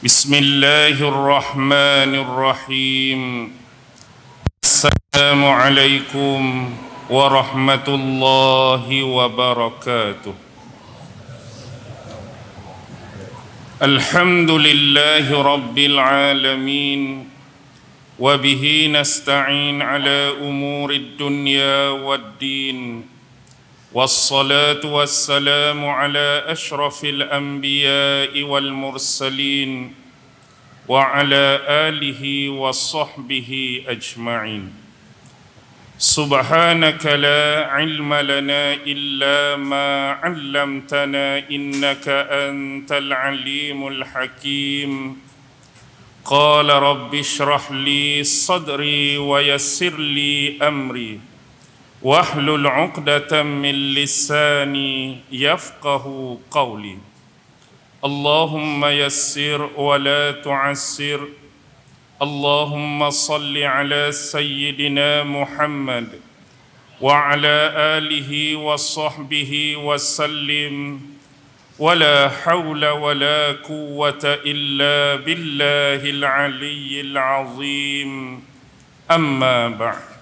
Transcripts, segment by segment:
Bismillahirrahmanirrahim. Assalamualaikum warahmatullahi wabarakatuh. Alhamdulillahi rabbil alamin. Wa bihi nasta'in ala umurid dunya waddin. Wassalatu wassalamu ala ashrafil anbiya'i wal mursalin wa ala alihi wa sahbihi ajma'in. Subhanaka la ilma lana illa ma 'allamtana innaka antal alimul hakim. Qala rabbi shrah li sadri wa yassir li amri wahlul 'uqdatam min lisani yafqahu qawli. Allahumma yassir wa la tu'assir. Allahumma salli ala sayyidina Muhammad wa ala alihi wa sahbihi wa sallim. Wa la hawla wa la quwwata illa billahil aliyyil azim. Amma ba'd.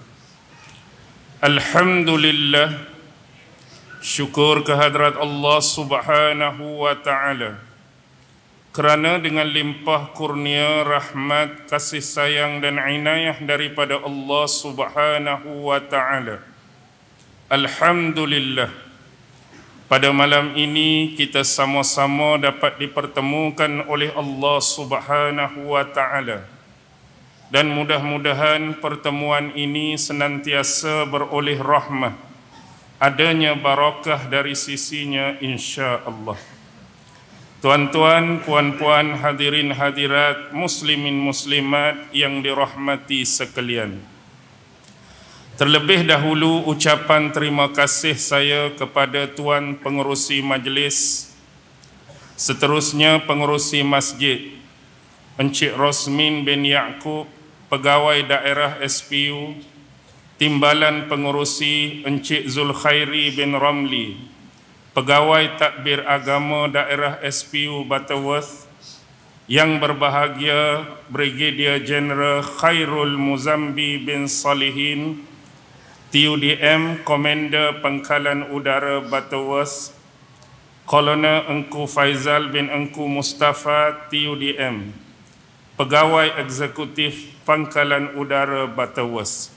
Alhamdulillah, syukur kehadrat Allah Subhanahu wa ta'ala kerana dengan limpah kurnia, rahmat, kasih sayang dan inayah daripada Allah Subhanahu wa ta'ala. Alhamdulillah, pada malam ini kita sama-sama dapat dipertemukan oleh Allah Subhanahu wa ta'ala. Dan mudah-mudahan pertemuan ini senantiasa beroleh rahmah, adanya barakah dari sisinya insya-Allah. Tuan-tuan, puan-puan, hadirin hadirat, muslimin muslimat yang dirahmati sekalian. Terlebih dahulu ucapan terima kasih saya kepada tuan pengerusi majlis, seterusnya pengerusi masjid, Encik Rosmin bin Yaakob, Pegawai Daerah SPU, Timbalan Pengurusi Encik Zulkhairi bin Ramli, Pegawai Tadbir Agama Daerah SPU Butterworth, yang berbahagia Brigadier Jeneral Khairul Muzambi bin Salihin, TUDM Komander Pangkalan Udara Butterworth, Kolonel Engku Faizal bin Engku Mustafa TUDM, Pegawai Eksekutif Pangkalan Udara Butterworth,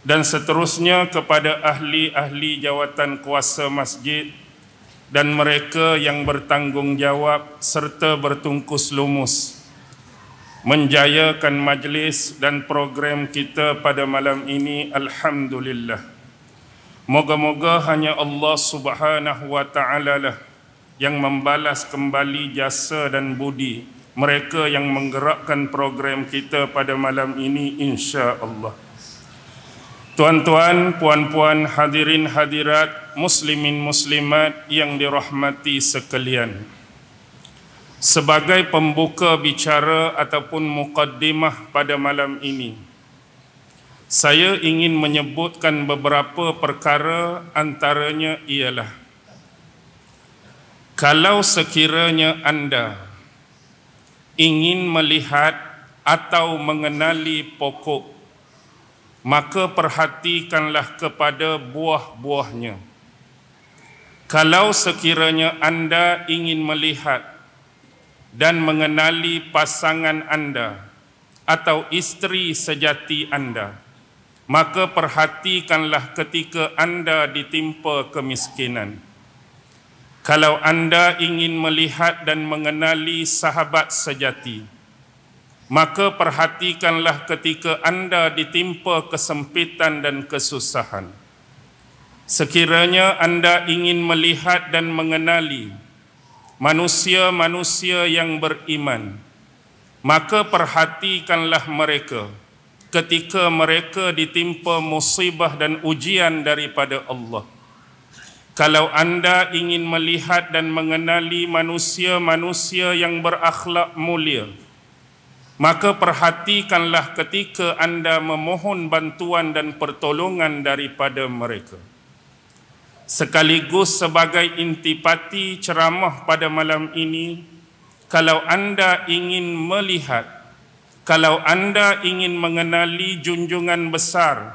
dan seterusnya kepada ahli-ahli jawatan kuasa masjid dan mereka yang bertanggungjawab serta bertungkus lumus menjayakan majlis dan program kita pada malam ini. Alhamdulillah. Moga-moga hanya Allah Subhanahu wa ta'ala lah yang membalas kembali jasa dan budi mereka yang menggerakkan program kita pada malam ini insya-Allah. Tuan-tuan, puan-puan, hadirin hadirat, muslimin muslimat yang dirahmati sekalian. Sebagai pembuka bicara ataupun muqaddimah pada malam ini, saya ingin menyebutkan beberapa perkara, antaranya ialah, kalau sekiranya anda ingin melihat atau mengenali pokok, maka perhatikanlah kepada buah-buahnya. Kalau sekiranya anda ingin melihat dan mengenali pasangan anda atau isteri sejati anda, maka perhatikanlah ketika anda ditimpa kemiskinan. Kalau anda ingin melihat dan mengenali sahabat sejati, maka perhatikanlah ketika anda ditimpa kesempitan dan kesusahan. Sekiranya anda ingin melihat dan mengenali manusia-manusia yang beriman, maka perhatikanlah mereka ketika mereka ditimpa musibah dan ujian daripada Allah. Kalau anda ingin melihat dan mengenali manusia-manusia yang berakhlak mulia, maka perhatikanlah ketika anda memohon bantuan dan pertolongan daripada mereka. Sekaligus sebagai intipati ceramah pada malam ini, kalau anda ingin melihat, kalau anda ingin mengenali junjungan besar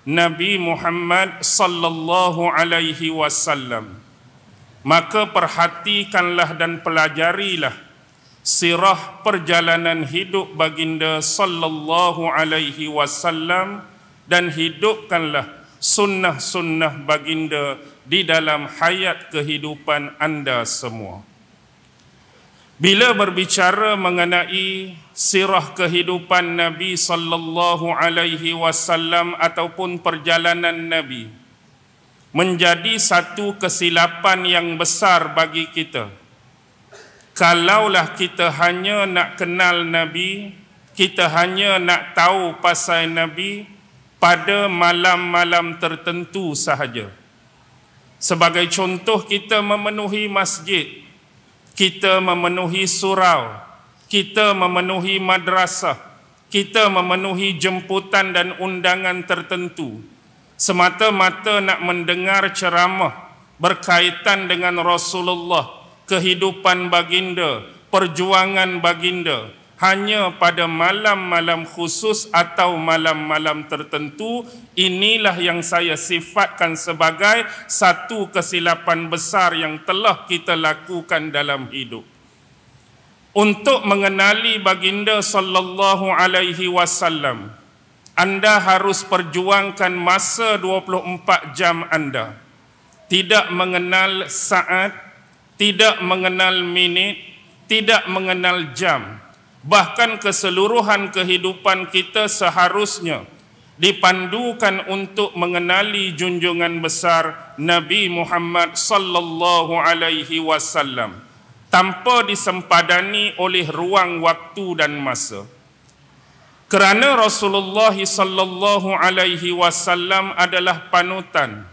Nabi Muhammad sallallahu alaihi wasallam, maka perhatikanlah dan pelajarilah sirah perjalanan hidup baginda sallallahu alaihi wasallam dan hidupkanlah sunnah-sunnah baginda di dalam hayat kehidupan anda semua. Bila berbicara mengenai sirah kehidupan Nabi sallallahu alaihi wasallam ataupun perjalanan Nabi, menjadi satu kesilapan yang besar bagi kita. Kalaulah kita hanya nak kenal Nabi, kita hanya nak tahu pasal Nabi pada malam-malam tertentu sahaja. Sebagai contoh, kita memenuhi masjid, kita memenuhi surau, kita memenuhi madrasah, kita memenuhi jemputan dan undangan tertentu, semata-mata nak mendengar ceramah berkaitan dengan Rasulullah, kehidupan baginda, perjuangan baginda, hanya pada malam-malam khusus atau malam-malam tertentu. Inilah yang saya sifatkan sebagai satu kesilapan besar yang telah kita lakukan dalam hidup. Untuk mengenali baginda sallallahu alaihi wasallam, anda harus perjuangkan masa 24 jam anda. Tidak mengenal saat, tidak mengenal minit, tidak mengenal jam. Bahkan keseluruhan kehidupan kita seharusnya dipandukan untuk mengenali junjungan besar Nabi Muhammad sallallahu alaihi wasallam tanpa disempadani oleh ruang waktu dan masa. Kerana Rasulullah sallallahu alaihi wasallam adalah panutan,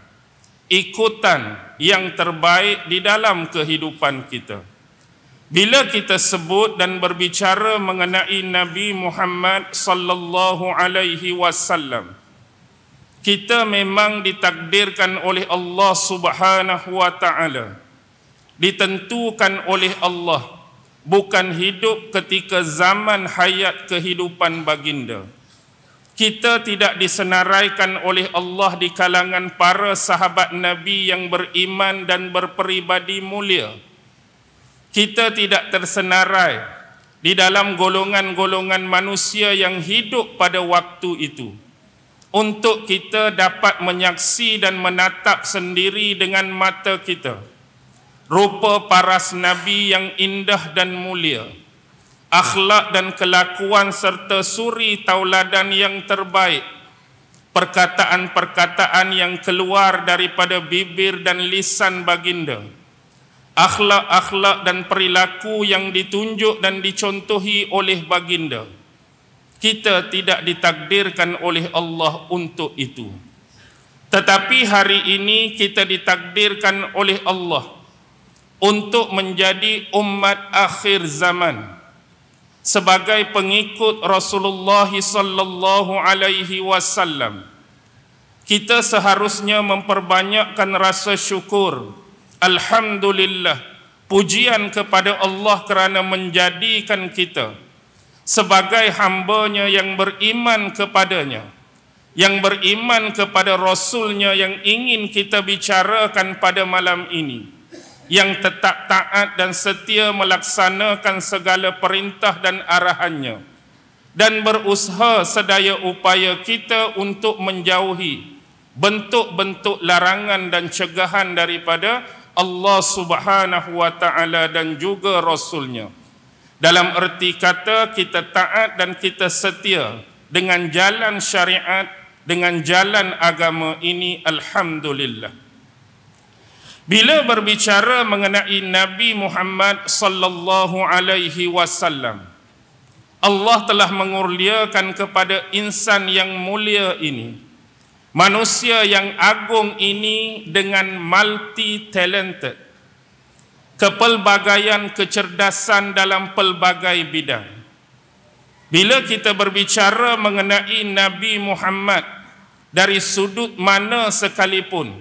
ikutan yang terbaik di dalam kehidupan kita. Bila kita sebut dan berbicara mengenai Nabi Muhammad sallallahu alaihi wasallam, kita memang ditakdirkan oleh Allah Subhanahu wa taala, ditentukan oleh Allah, bukan hidup ketika zaman hayat kehidupan baginda. Kita tidak disenaraikan oleh Allah di kalangan para sahabat Nabi yang beriman dan berperibadi mulia. Kita tidak tersenarai di dalam golongan-golongan manusia yang hidup pada waktu itu, untuk kita dapat menyaksi dan menatap sendiri dengan mata kita rupa paras Nabi yang indah dan mulia, akhlak dan kelakuan serta suri tauladan yang terbaik, perkataan-perkataan yang keluar daripada bibir dan lisan baginda, akhlak-akhlak dan perilaku yang ditunjuk dan dicontohi oleh baginda. Kita tidak ditakdirkan oleh Allah untuk itu. Tetapi hari ini kita ditakdirkan oleh Allah untuk menjadi umat akhir zaman, sebagai pengikut Rasulullah sallallahu alaihi wasallam. Kita seharusnya memperbanyakkan rasa syukur, alhamdulillah, pujian kepada Allah kerana menjadikan kita sebagai hamba-Nya yang beriman kepadanya, yang beriman kepada Rasul-Nya yang ingin kita bicarakan pada malam ini, yang tetap taat dan setia melaksanakan segala perintah dan arahannya, dan berusaha sedaya upaya kita untuk menjauhi bentuk-bentuk larangan dan cegahan daripada Allah Subhanahu wa taala dan juga Rasul-Nya. Dalam erti kata, kita taat dan kita setia dengan jalan syariat, dengan jalan agama ini, alhamdulillah. Bila berbicara mengenai Nabi Muhammad sallallahu alaihi wasallam, Allah telah mengurniakan kepada insan yang mulia ini, manusia yang agung ini, dengan multi talented, kepelbagaian kecerdasan dalam pelbagai bidang. Bila kita berbicara mengenai Nabi Muhammad dari sudut mana sekalipun,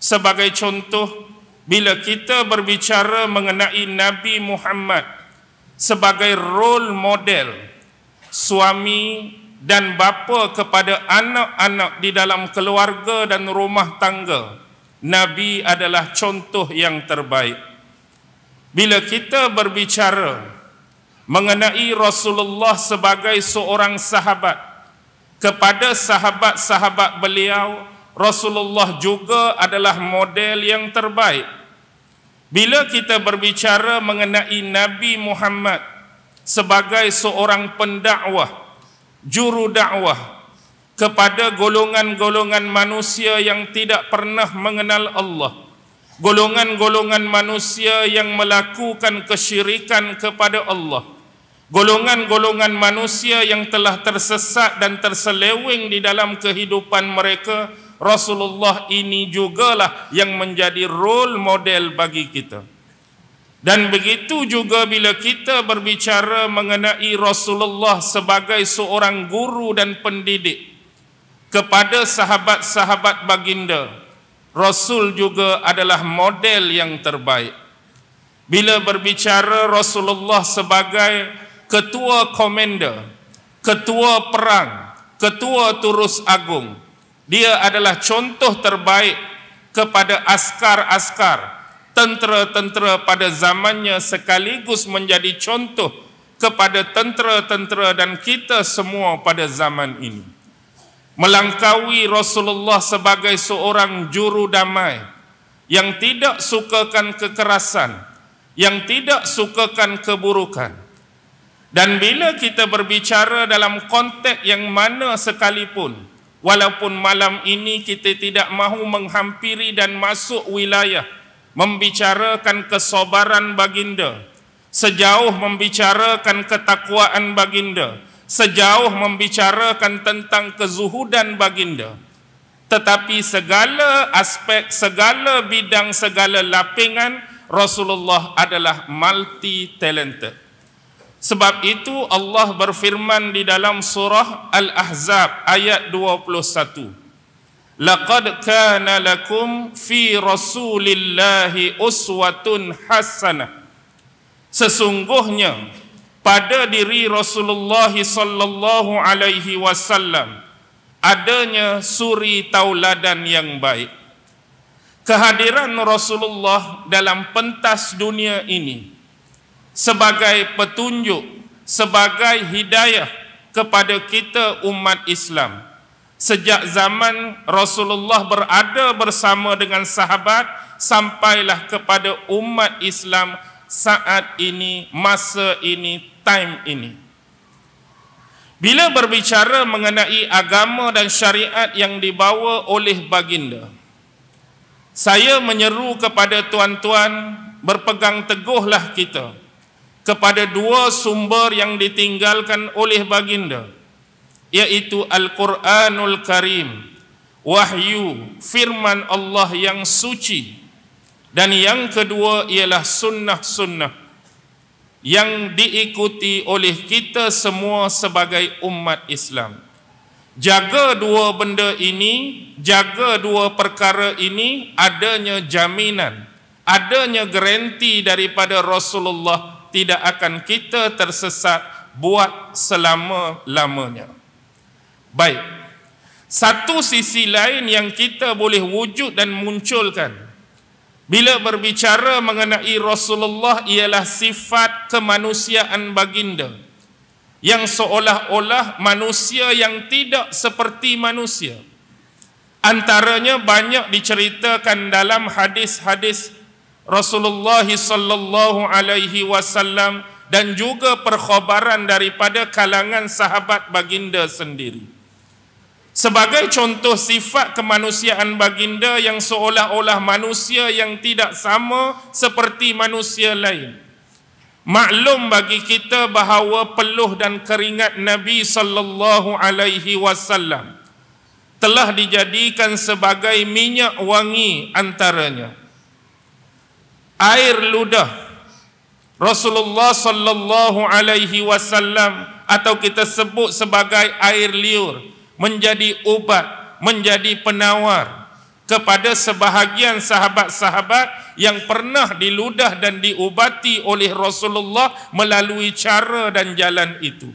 sebagai contoh, bila kita berbicara mengenai Nabi Muhammad sebagai role model suami dan bapa kepada anak-anak di dalam keluarga dan rumah tangga. Nabi adalah contoh yang terbaik. Bila kita berbicara mengenai Rasulullah sebagai seorang sahabat, kepada sahabat-sahabat beliau, Rasulullah juga adalah model yang terbaik. Bila kita berbicara mengenai Nabi Muhammad sebagai seorang pendakwah, juru dakwah kepada golongan-golongan manusia yang tidak pernah mengenal Allah, golongan-golongan manusia yang melakukan kesyirikan kepada Allah, golongan-golongan manusia yang telah tersesat dan terseleweng di dalam kehidupan mereka, Rasulullah ini jugalah yang menjadi role model bagi kita. Dan begitu juga bila kita berbicara mengenai Rasulullah sebagai seorang guru dan pendidik kepada sahabat-sahabat baginda, Rasul juga adalah model yang terbaik. Bila berbicara Rasulullah sebagai ketua komander, ketua perang, ketua turus agung, dia adalah contoh terbaik kepada askar-askar, tentera-tentera pada zamannya, sekaligus menjadi contoh kepada tentera-tentera dan kita semua pada zaman ini. Melangkaui Rasulullah sebagai seorang juru damai yang tidak sukakan kekerasan, yang tidak sukakan keburukan. Dan bila kita berbicara dalam konteks yang mana sekalipun, walaupun malam ini kita tidak mahu menghampiri dan masuk wilayah membicarakan kesabaran baginda, sejauh membicarakan ketakwaan baginda, sejauh membicarakan tentang kezuhudan baginda, tetapi segala aspek, segala bidang, segala lapingan, Rasulullah adalah multi talented. Sebab itu Allah berfirman di dalam surah Al-Ahzab ayat 21, Laqad kana lakum fi Rasulillahi uswatun hasanah. Sesungguhnya pada diri Rasulullah sallallahu alaihi wasallam adanya suri tauladan yang baik. Kehadiran Rasulullah dalam pentas dunia ini sebagai petunjuk, sebagai hidayah kepada kita umat Islam. Sejak zaman Rasulullah berada bersama dengan sahabat, sampailah kepada umat Islam saat ini, masa ini, time ini. Bila berbicara mengenai agama dan syariat yang dibawa oleh baginda, saya menyeru kepada tuan-tuan, berpegang teguhlah kita kepada dua sumber yang ditinggalkan oleh baginda, yaitu Al-Quranul Karim, wahyu, firman Allah yang suci, dan yang kedua ialah sunnah-sunnah yang diikuti oleh kita semua sebagai umat Islam. Jaga dua benda ini, jaga dua perkara ini, adanya jaminan, adanya garanti daripada Rasulullah, tidak akan kita tersesat buat selama-lamanya. Baik, satu sisi lain yang kita boleh wujud dan munculkan bila berbicara mengenai Rasulullah ialah sifat kemanusiaan baginda, yang seolah-olah manusia yang tidak seperti manusia. Antaranya banyak diceritakan dalam hadis-hadis Rasulullah sallallahu alaihi wasallam dan juga perkhabaran daripada kalangan sahabat baginda sendiri. Sebagai contoh sifat kemanusiaan baginda yang seolah-olah manusia yang tidak sama seperti manusia lain. Maklum bagi kita bahawa peluh dan keringat Nabi sallallahu alaihi wasallam telah dijadikan sebagai minyak wangi antaranya. Air ludah Rasulullah sallallahu alaihi wasallam, atau kita sebut sebagai air liur, menjadi ubat, menjadi penawar kepada sebahagian sahabat-sahabat yang pernah diludah dan diubati oleh Rasulullah melalui cara dan jalan itu.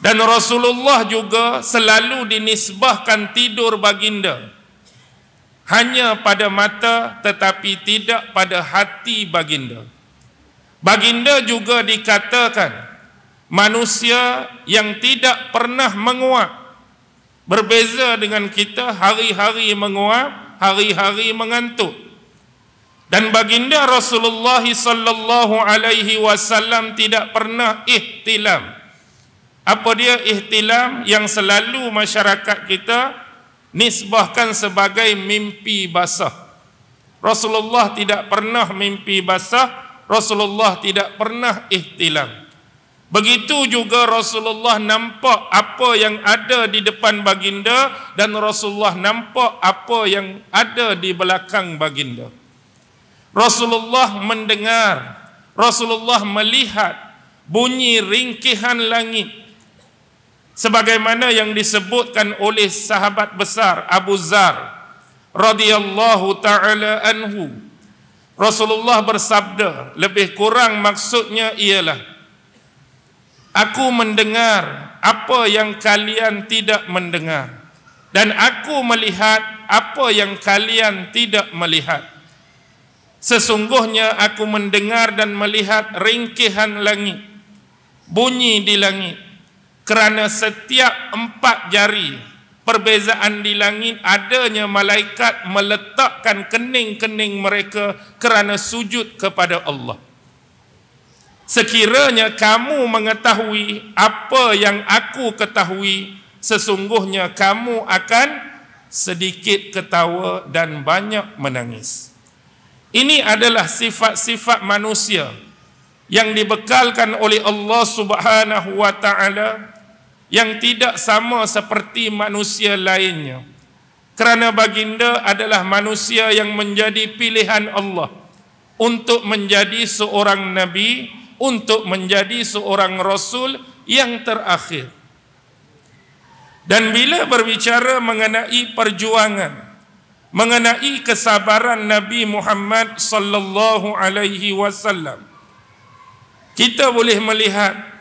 Dan Rasulullah juga selalu dinisbahkan tidur baginda hanya pada mata tetapi tidak pada hati baginda. Baginda juga dikatakan manusia yang tidak pernah menguap. Berbeza dengan kita, hari-hari menguap, hari-hari mengantuk. Dan baginda Rasulullah sallallahu alaihi wasallam tidak pernah ihtilam. Apa dia ihtilam? Yang selalu masyarakat kita nisbahkan sebagai mimpi basah. Rasulullah tidak pernah mimpi basah, Rasulullah tidak pernah ihtilam. Begitu juga Rasulullah nampak apa yang ada di depan baginda dan Rasulullah nampak apa yang ada di belakang baginda. Rasulullah mendengar, Rasulullah melihat bunyi ringkihan langit sebagaimana yang disebutkan oleh sahabat besar Abu Dzar radhiyallahu taala anhu. Rasulullah bersabda, lebih kurang maksudnya ialah, aku mendengar apa yang kalian tidak mendengar dan aku melihat apa yang kalian tidak melihat. Sesungguhnya aku mendengar dan melihat ringkihan langit, bunyi di langit. Kerana setiap 4 jari perbezaan di langit adanya malaikat meletakkan kening-kening mereka kerana sujud kepada Allah. Sekiranya kamu mengetahui apa yang aku ketahui, sesungguhnya kamu akan sedikit ketawa dan banyak menangis. Ini adalah sifat-sifat manusia yang dibekalkan oleh Allah Subhanahu wa taala, yang tidak sama seperti manusia lainnya. Kerana baginda adalah manusia yang menjadi pilihan Allah untuk menjadi seorang nabi, untuk menjadi seorang rasul yang terakhir. Dan bila berbicara mengenai perjuangan, mengenai kesabaran Nabi Muhammad sallallahu alaihi wasallam, kita boleh melihat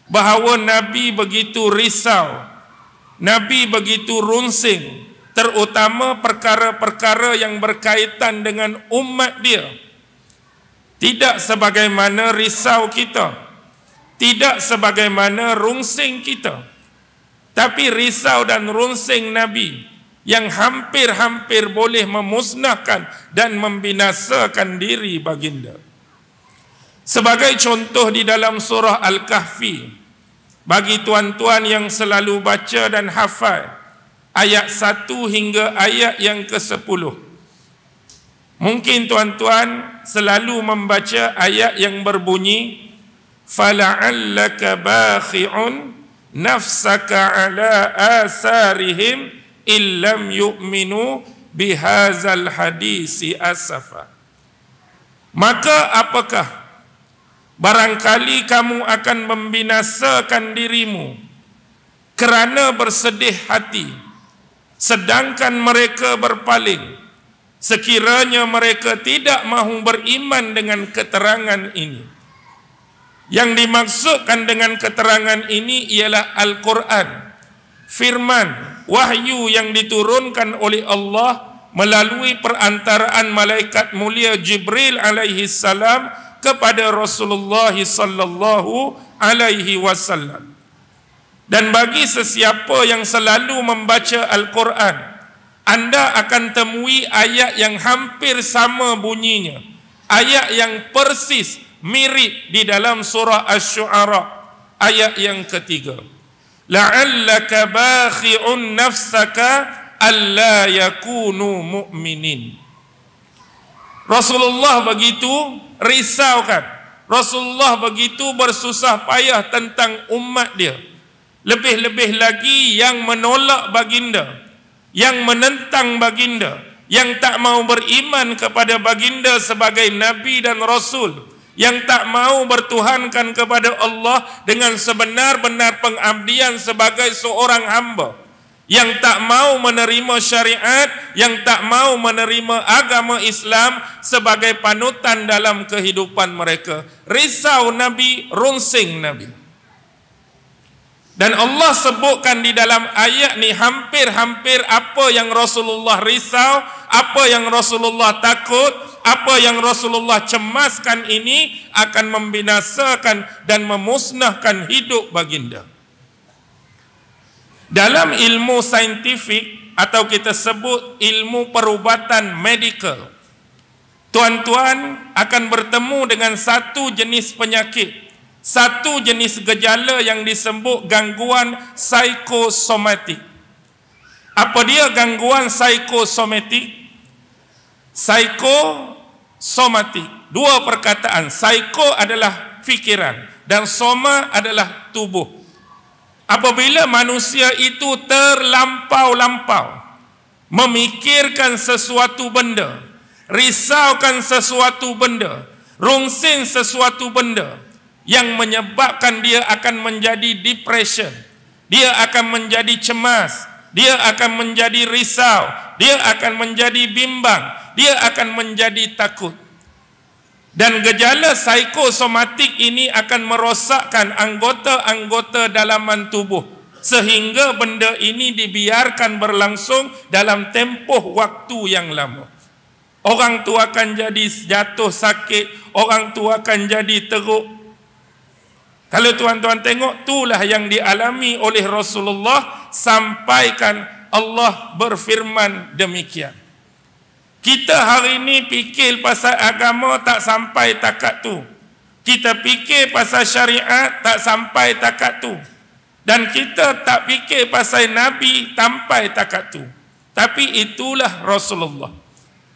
bahawa Nabi begitu risau, Nabi begitu runsing, terutama perkara-perkara yang berkaitan dengan umat dia. Tidak sebagaimana risau kita, tidak sebagaimana runsing kita, tapi risau dan runsing Nabi yang hampir-hampir boleh memusnahkan dan membinasakan diri baginda. Sebagai contoh di dalam surah Al-Kahfi, bagi tuan-tuan yang selalu baca dan hafal ayat 1 hingga ayat yang ke-10, mungkin tuan-tuan selalu membaca ayat yang berbunyi fala'allaka bakhi'un nafsaka ala asarihim illam yu'minu bihazal hadisi asafa. Maka apakah barangkali kamu akan membinasakan dirimu kerana bersedih hati, sedangkan mereka berpaling, sekiranya mereka tidak mahu beriman dengan keterangan ini. Yang dimaksudkan dengan keterangan ini ialah Al-Quran, firman, wahyu yang diturunkan oleh Allah melalui perantaraan malaikat mulia Jibril alaihi salam kepada Rasulullah sallallahu alaihi wasallam. Dan bagi sesiapa yang selalu membaca Al-Quran, anda akan temui ayat yang hampir sama bunyinya, ayat yang persis mirip di dalam surah Asy-Syu'ara ayat yang ketiga. La'allaka bakhi'un nafsaka alla yakunu mu'minin. Rasulullah begitu risaukan, Rasulullah begitu bersusah payah tentang umat dia, lebih-lebih lagi yang menolak baginda, yang menentang baginda, yang tak mau beriman kepada baginda sebagai nabi dan rasul, yang tak mau bertuhankan kepada Allah dengan sebenar-benar pengabdian sebagai seorang hamba. yang tak mau menerima syariat, yang tak mau menerima agama Islam sebagai panutan dalam kehidupan mereka. Risau Nabi, runsing Nabi. Dan Allah sebutkan di dalam ayat ni hampir-hampir apa yang Rasulullah risau, apa yang Rasulullah takut, apa yang Rasulullah cemaskan ini akan membinasakan dan memusnahkan hidup baginda. Dalam ilmu saintifik atau kita sebut ilmu perubatan medical, tuan-tuan akan bertemu dengan satu jenis penyakit, satu jenis gejala yang disebut gangguan psikosomatik. Apa dia gangguan psikosomatik? Psikosomatik, dua perkataan. Psiko adalah fikiran dan soma adalah tubuh. Apabila manusia itu terlampau-lampau memikirkan sesuatu benda, risaukan sesuatu benda, rungsing sesuatu benda, yang menyebabkan dia akan menjadi depression, dia akan menjadi cemas, dia akan menjadi risau, dia akan menjadi bimbang, dia akan menjadi takut. Dan gejala psikosomatik ini akan merosakkan anggota-anggota dalaman tubuh sehingga benda ini dibiarkan berlangsung dalam tempoh waktu yang lama. Orang tu akan jadi jatuh sakit, orang tu akan jadi teruk. Kalau tuan-tuan tengok, itulah yang dialami oleh Rasulullah, sampaikan Allah berfirman demikian. Kita hari ini fikir pasal agama tak sampai takat tu. Kita fikir pasal syariat tak sampai takat tu. Dan kita tak fikir pasal Nabi sampai takat tu. Tapi itulah Rasulullah.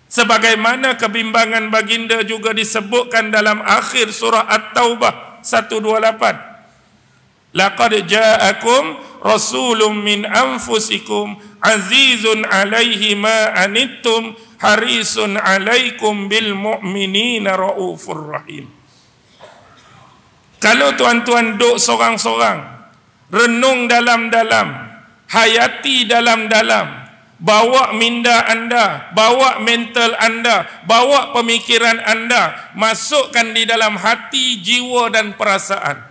Sebagaimana kebimbangan baginda juga disebutkan dalam akhir surah At-Taubah 128. Laqad ja'akum rasulun min anfusikum azizun alaihi ma anittum harisun alaikum bil mu'minina raufur rahim. Kalau tuan-tuan duduk sorang-sorang, renung dalam-dalam, hayati dalam-dalam, bawa minda anda, bawa mental anda, bawa pemikiran anda, masukkan di dalam hati, jiwa dan perasaan.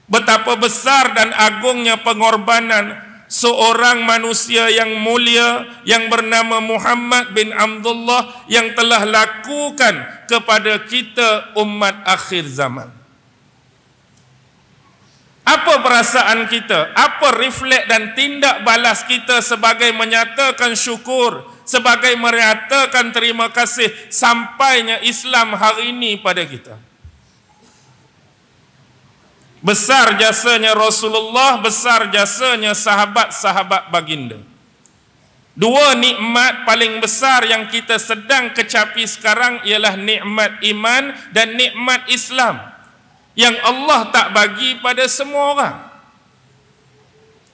Betapa besar dan agungnya pengorbanan seorang manusia yang mulia yang bernama Muhammad bin Abdullah yang telah lakukan kepada kita umat akhir zaman. Apa perasaan kita? Apa refleks dan tindak balas kita sebagai menyatakan syukur, sebagai menyatakan terima kasih sampainya Islam hari ini pada kita? Besar jasanya Rasulullah, besar jasanya sahabat-sahabat baginda. Dua nikmat paling besar yang kita sedang kecapi sekarang ialah nikmat iman dan nikmat Islam, yang Allah tak bagi pada semua orang.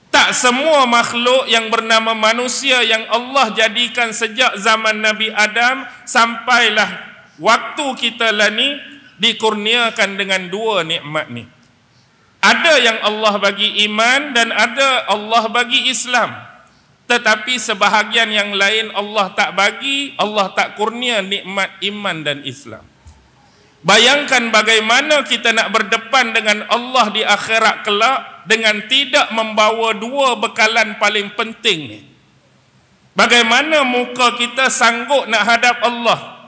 Tak semua makhluk yang bernama manusia yang Allah jadikan sejak zaman Nabi Adam sampailah waktu kita lah ni dikurniakan dengan dua nikmat ni. Ada yang Allah bagi iman dan ada Allah bagi Islam. Tetapi sebahagian yang lain Allah tak bagi, Allah tak kurnia nikmat iman dan Islam. Bayangkan bagaimana kita nak berdepan dengan Allah di akhirat kelak dengan tidak membawa dua bekalan paling penting ni. Bagaimana muka kita sanggup nak hadap Allah?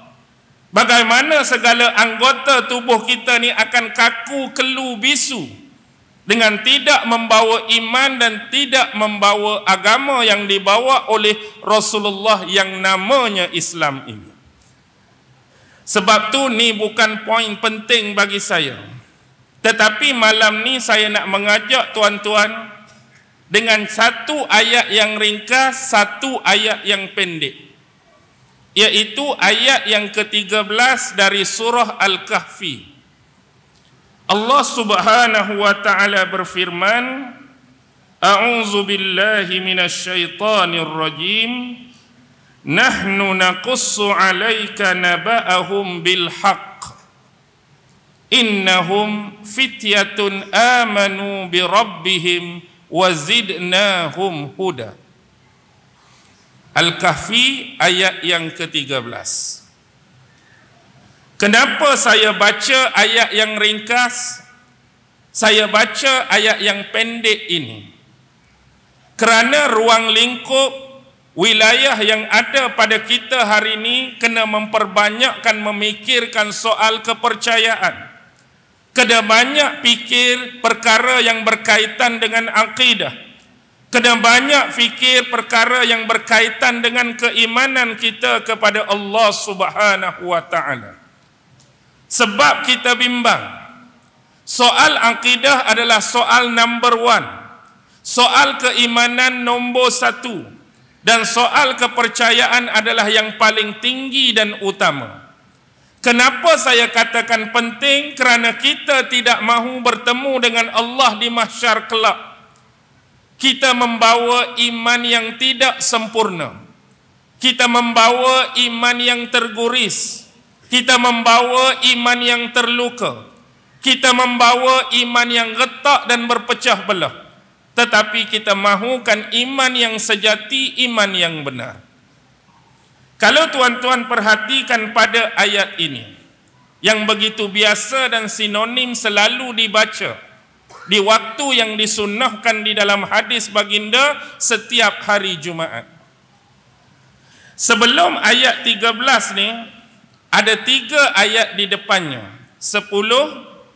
Bagaimana segala anggota tubuh kita ni akan kaku, kelu, bisu dengan tidak membawa iman dan tidak membawa agama yang dibawa oleh Rasulullah yang namanya Islam ini. Sebab tu ni bukan poin penting bagi saya. Tetapi malam ni saya nak mengajak tuan-tuan dengan satu ayat yang ringkas, satu ayat yang pendek. Iaitu ayat yang ke-13 dari surah Al-Kahfi. Allah Subhanahu wa taala berfirman, A'udzu billahi minasyaitonir rajim. Nahnu naqussu 'alaika naba'ahum bil haqq. Innahum fityatun amanu bi rabbihim wa zidnahum huda. Al-Kahfi ayat yang ke-13. Kenapa saya baca ayat yang ringkas? Saya baca ayat yang pendek ini kerana ruang lingkup wilayah yang ada pada kita hari ini kena memperbanyakkan memikirkan soal kepercayaan. Kena banyak fikir perkara yang berkaitan dengan akidah. Kena banyak fikir perkara yang berkaitan dengan keimanan kita kepada Allah Subhanahu wa taala. Sebab kita bimbang. Soal akidah adalah soal number one. Soal keimanan nombor satu. Dan soal kepercayaan adalah yang paling tinggi dan utama. Kenapa saya katakan penting? Kerana kita tidak mahu bertemu dengan Allah di mahsyar kelak. Kita membawa iman yang tidak sempurna. Kita membawa iman yang terguris. Kita membawa iman yang terluka. Kita membawa iman yang retak dan berpecah belah. Tetapi kita mahukan iman yang sejati, iman yang benar. Kalau tuan-tuan perhatikan pada ayat ini, yang begitu biasa dan sinonim selalu dibaca di waktu yang disunnahkan di dalam hadis baginda setiap hari Jumaat. Sebelum ayat 13 ni, ada 3 ayat di depannya, 10,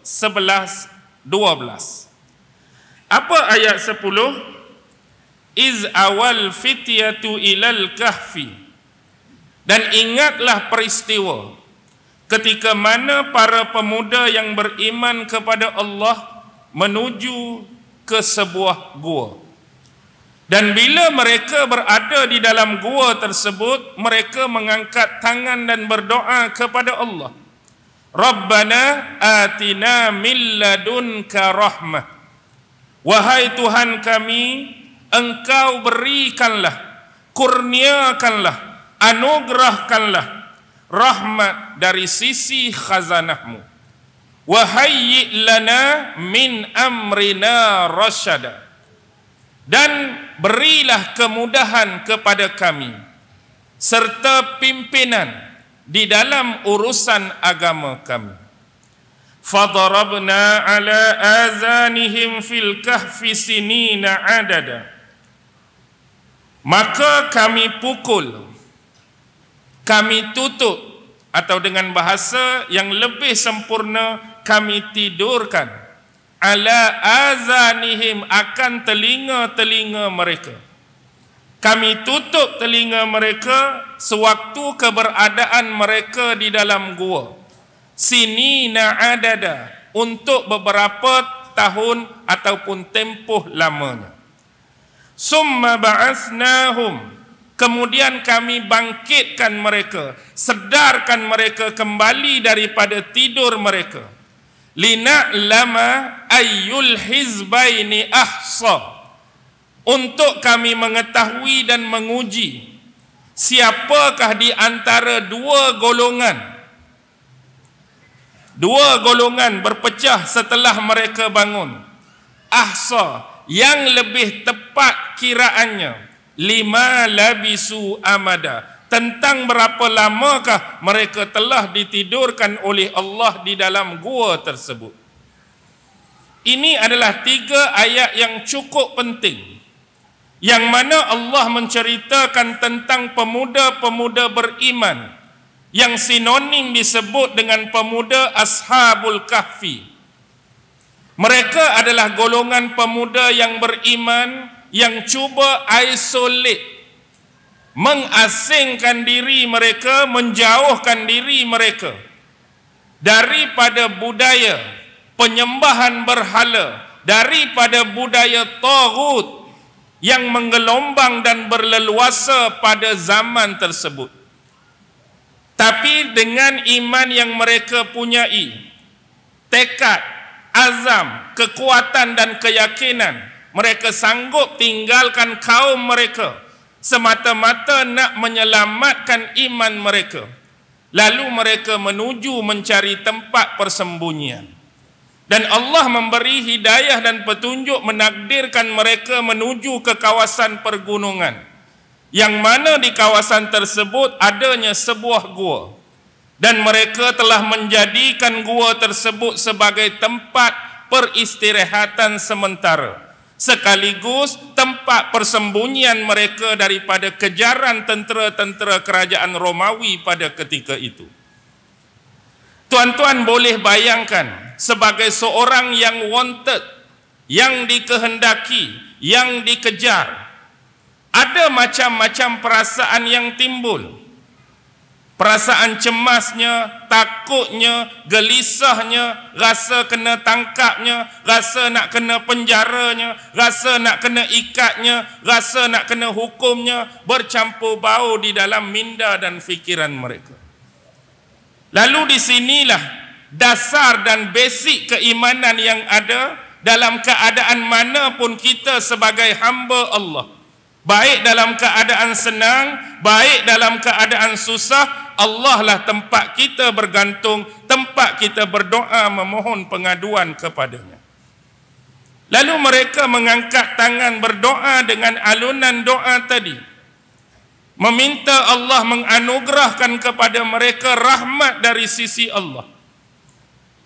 11, 12. Apa ayat 10? Iz awal fityatu ilal kahfi. Dan ingatlah peristiwa ketika mana para pemuda yang beriman kepada Allah menuju ke sebuah gua. Dan bila mereka berada di dalam gua tersebut, mereka mengangkat tangan dan berdoa kepada Allah. Rabbana atina min ladunka rahmah. Wahai Tuhan kami, Engkau berikanlah, kurniakanlah, anugerahkanlah rahmat dari sisi khazanahmu. Wahayyi lana min amrina rasyada. Dan berilah kemudahan kepada kami serta pimpinan di dalam urusan agama kami. Fadarabna ala azanihim fil kahfi sinina adada. Maka kami pukul, kami tutup, atau dengan bahasa yang lebih sempurna, kami tidurkan ala azanihim, akan telinga-telinga mereka. Kami tutup telinga mereka sewaktu keberadaan mereka di dalam gua. Sinina adada, untuk beberapa tahun ataupun tempoh lamanya. Summa ba'atsnahum, kemudian kami bangkitkan mereka, sedarkan mereka kembali daripada tidur mereka. Lina'lama ayyul hizbaini ahsa, untuk kami mengetahui dan menguji siapakah di antara dua golongan berpecah setelah mereka bangun. Ahsa, yang lebih tepat kiraannya, lima labisu amada, tentang berapa lamakah mereka telah ditidurkan oleh Allah di dalam gua tersebut. Ini adalah 3 ayat yang cukup penting, yang mana Allah menceritakan tentang pemuda-pemuda beriman yang sinonim disebut dengan pemuda Ashabul Kahfi. Mereka adalah golongan pemuda yang beriman yang cuba isolate, mengasingkan diri mereka, menjauhkan diri mereka daripada budaya penyembahan berhala, daripada budaya taghut yang menggelombang dan berleluasa pada zaman tersebut. Tapi dengan iman yang mereka punyai, tekad, azam, kekuatan dan keyakinan, mereka sanggup tinggalkan kaum mereka semata-mata nak menyelamatkan iman mereka. Lalu mereka menuju mencari tempat persembunyian. Dan Allah memberi hidayah dan petunjuk, menakdirkan mereka menuju ke kawasan pergunungan yang mana di kawasan tersebut adanya sebuah gua, dan mereka telah menjadikan gua tersebut sebagai tempat peristirahatan sementara, sekaligus tempat persembunyian mereka daripada kejaran tentera-tentera kerajaan Romawi pada ketika itu. Tuan-tuan boleh bayangkan, sebagai seorang yang wanted, yang dikehendaki, yang dikejar, ada macam-macam perasaan yang timbul. Perasaan cemasnya, takutnya, gelisahnya, rasa kena tangkapnya, rasa nak kena penjaranya, rasa nak kena ikatnya, rasa nak kena hukumnya, bercampur bau di dalam minda dan fikiran mereka. Lalu di sinilah dasar dan basic keimanan yang ada dalam keadaan mana pun kita sebagai hamba Allah. Baik dalam keadaan senang, baik dalam keadaan susah, Allah lah tempat kita bergantung, tempat kita berdoa memohon pengaduan kepadanya. Lalu mereka mengangkat tangan berdoa dengan alunan doa tadi, meminta Allah menganugerahkan kepada mereka rahmat dari sisi Allah,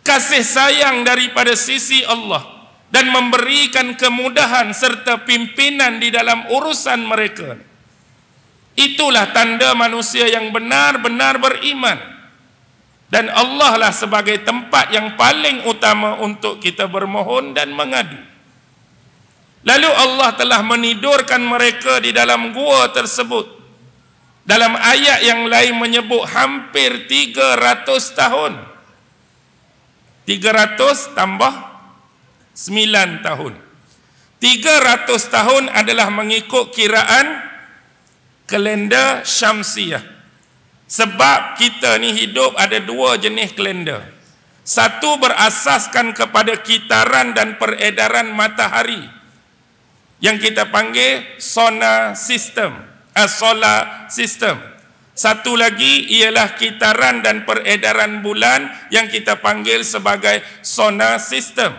kasih sayang daripada sisi Allah, dan memberikan kemudahan serta pimpinan di dalam urusan mereka. Itulah tanda manusia yang benar-benar beriman. Dan Allah lah sebagai tempat yang paling utama untuk kita bermohon dan mengadu. Lalu Allah telah menidurkan mereka di dalam gua tersebut. Dalam ayat yang lain menyebut hampir 300 tahun. 300 tambah 9 tahun. 300 tahun adalah mengikut kiraan kalender Syamsiah. Sebab kita ni hidup ada dua jenis kalender. Satu berasaskan kepada kitaran dan peredaran matahari, yang kita panggil solar system. Satu lagi ialah kitaran dan peredaran bulan yang kita panggil sebagai solar system.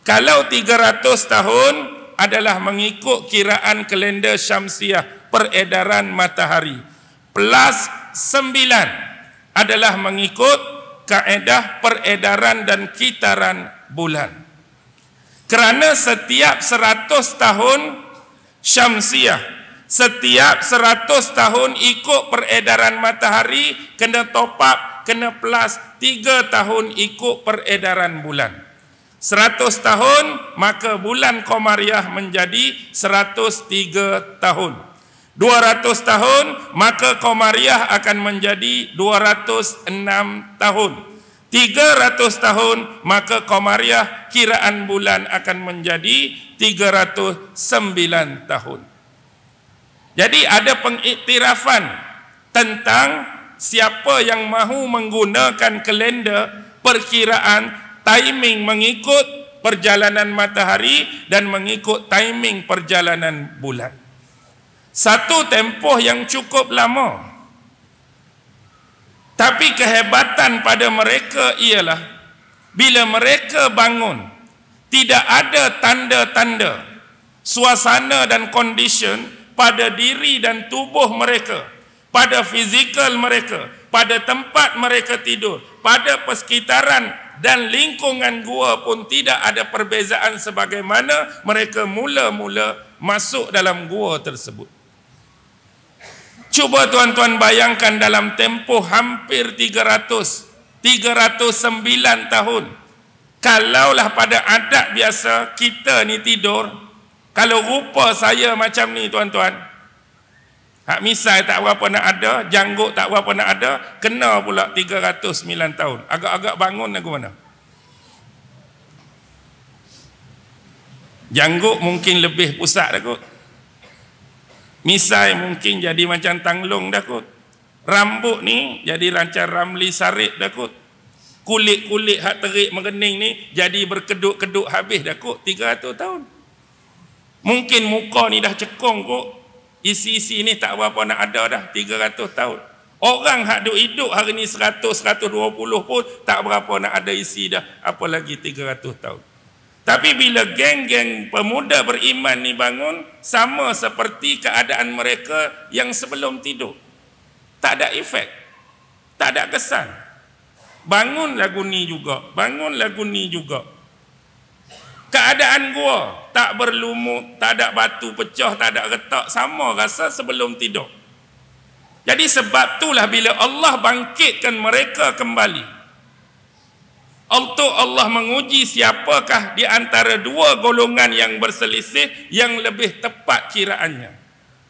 Kalau 300 tahun adalah mengikut kiraan kalender Syamsiah, peredaran matahari, plus 9 adalah mengikut kaedah peredaran dan kitaran bulan. Kerana setiap 100 tahun Syamsiah, setiap 100 tahun ikut peredaran matahari, kena top up, kena plus 3 tahun ikut peredaran bulan. 100 tahun, maka bulan Qamariah menjadi 103 tahun. 200 tahun, maka Qamariah akan menjadi 206 tahun. 300 tahun, maka Qamariah kiraan bulan akan menjadi 309 tahun. Jadi ada pengiktirafan tentang siapa yang mahu menggunakan kalender perkiraan timing mengikut perjalanan matahari dan mengikut timing perjalanan bulan. Satu tempoh yang cukup lama. Tapi kehebatan pada mereka ialah bila mereka bangun, tidak ada tanda-tanda, suasana dan condition pada diri dan tubuh mereka, pada fizikal mereka, pada tempat mereka tidur, pada persekitaran dan lingkungan gua pun tidak ada perbezaan sebagaimana mereka mula-mula masuk dalam gua tersebut. Cuba tuan-tuan bayangkan dalam tempoh hampir 309 tahun. Kalaulah pada adat biasa kita ni tidur, kalau rupa saya macam ni tuan-tuan, hak misai tak berapa nak ada, janggut tak berapa nak ada, kena pula 309 tahun. Agak-agak bangun aku mana? Janggut mungkin lebih pusat dah kot. Misai mungkin jadi macam tanglung dah kot. Rambut ni jadi macam Ramli Sarip dah kot. Kulit-kulit hak terik mengening ni jadi berkedut-kedut habis dah kot 300 tahun. Mungkin muka ni dah cekung kot. Isi-isi ni tak berapa nak ada dah 300 tahun. Orang hak duk hidup hari ni 100, 120 pun tak berapa nak ada isi dah, apa lagi 300 tahun. Tapi bila geng-geng pemuda beriman ni bangun, sama seperti keadaan mereka yang sebelum tidur. Tak ada efek, tak ada kesan. Bangun lagu ni juga, bangun lagu ni juga. Keadaan gua tak berlumut, tak ada batu pecah, tak ada retak, sama rasa sebelum tidur. Jadi sebab itulah bila Allah bangkitkan mereka kembali, untuk Allah menguji siapakah di antara dua golongan yang berselisih yang lebih tepat kiraannya.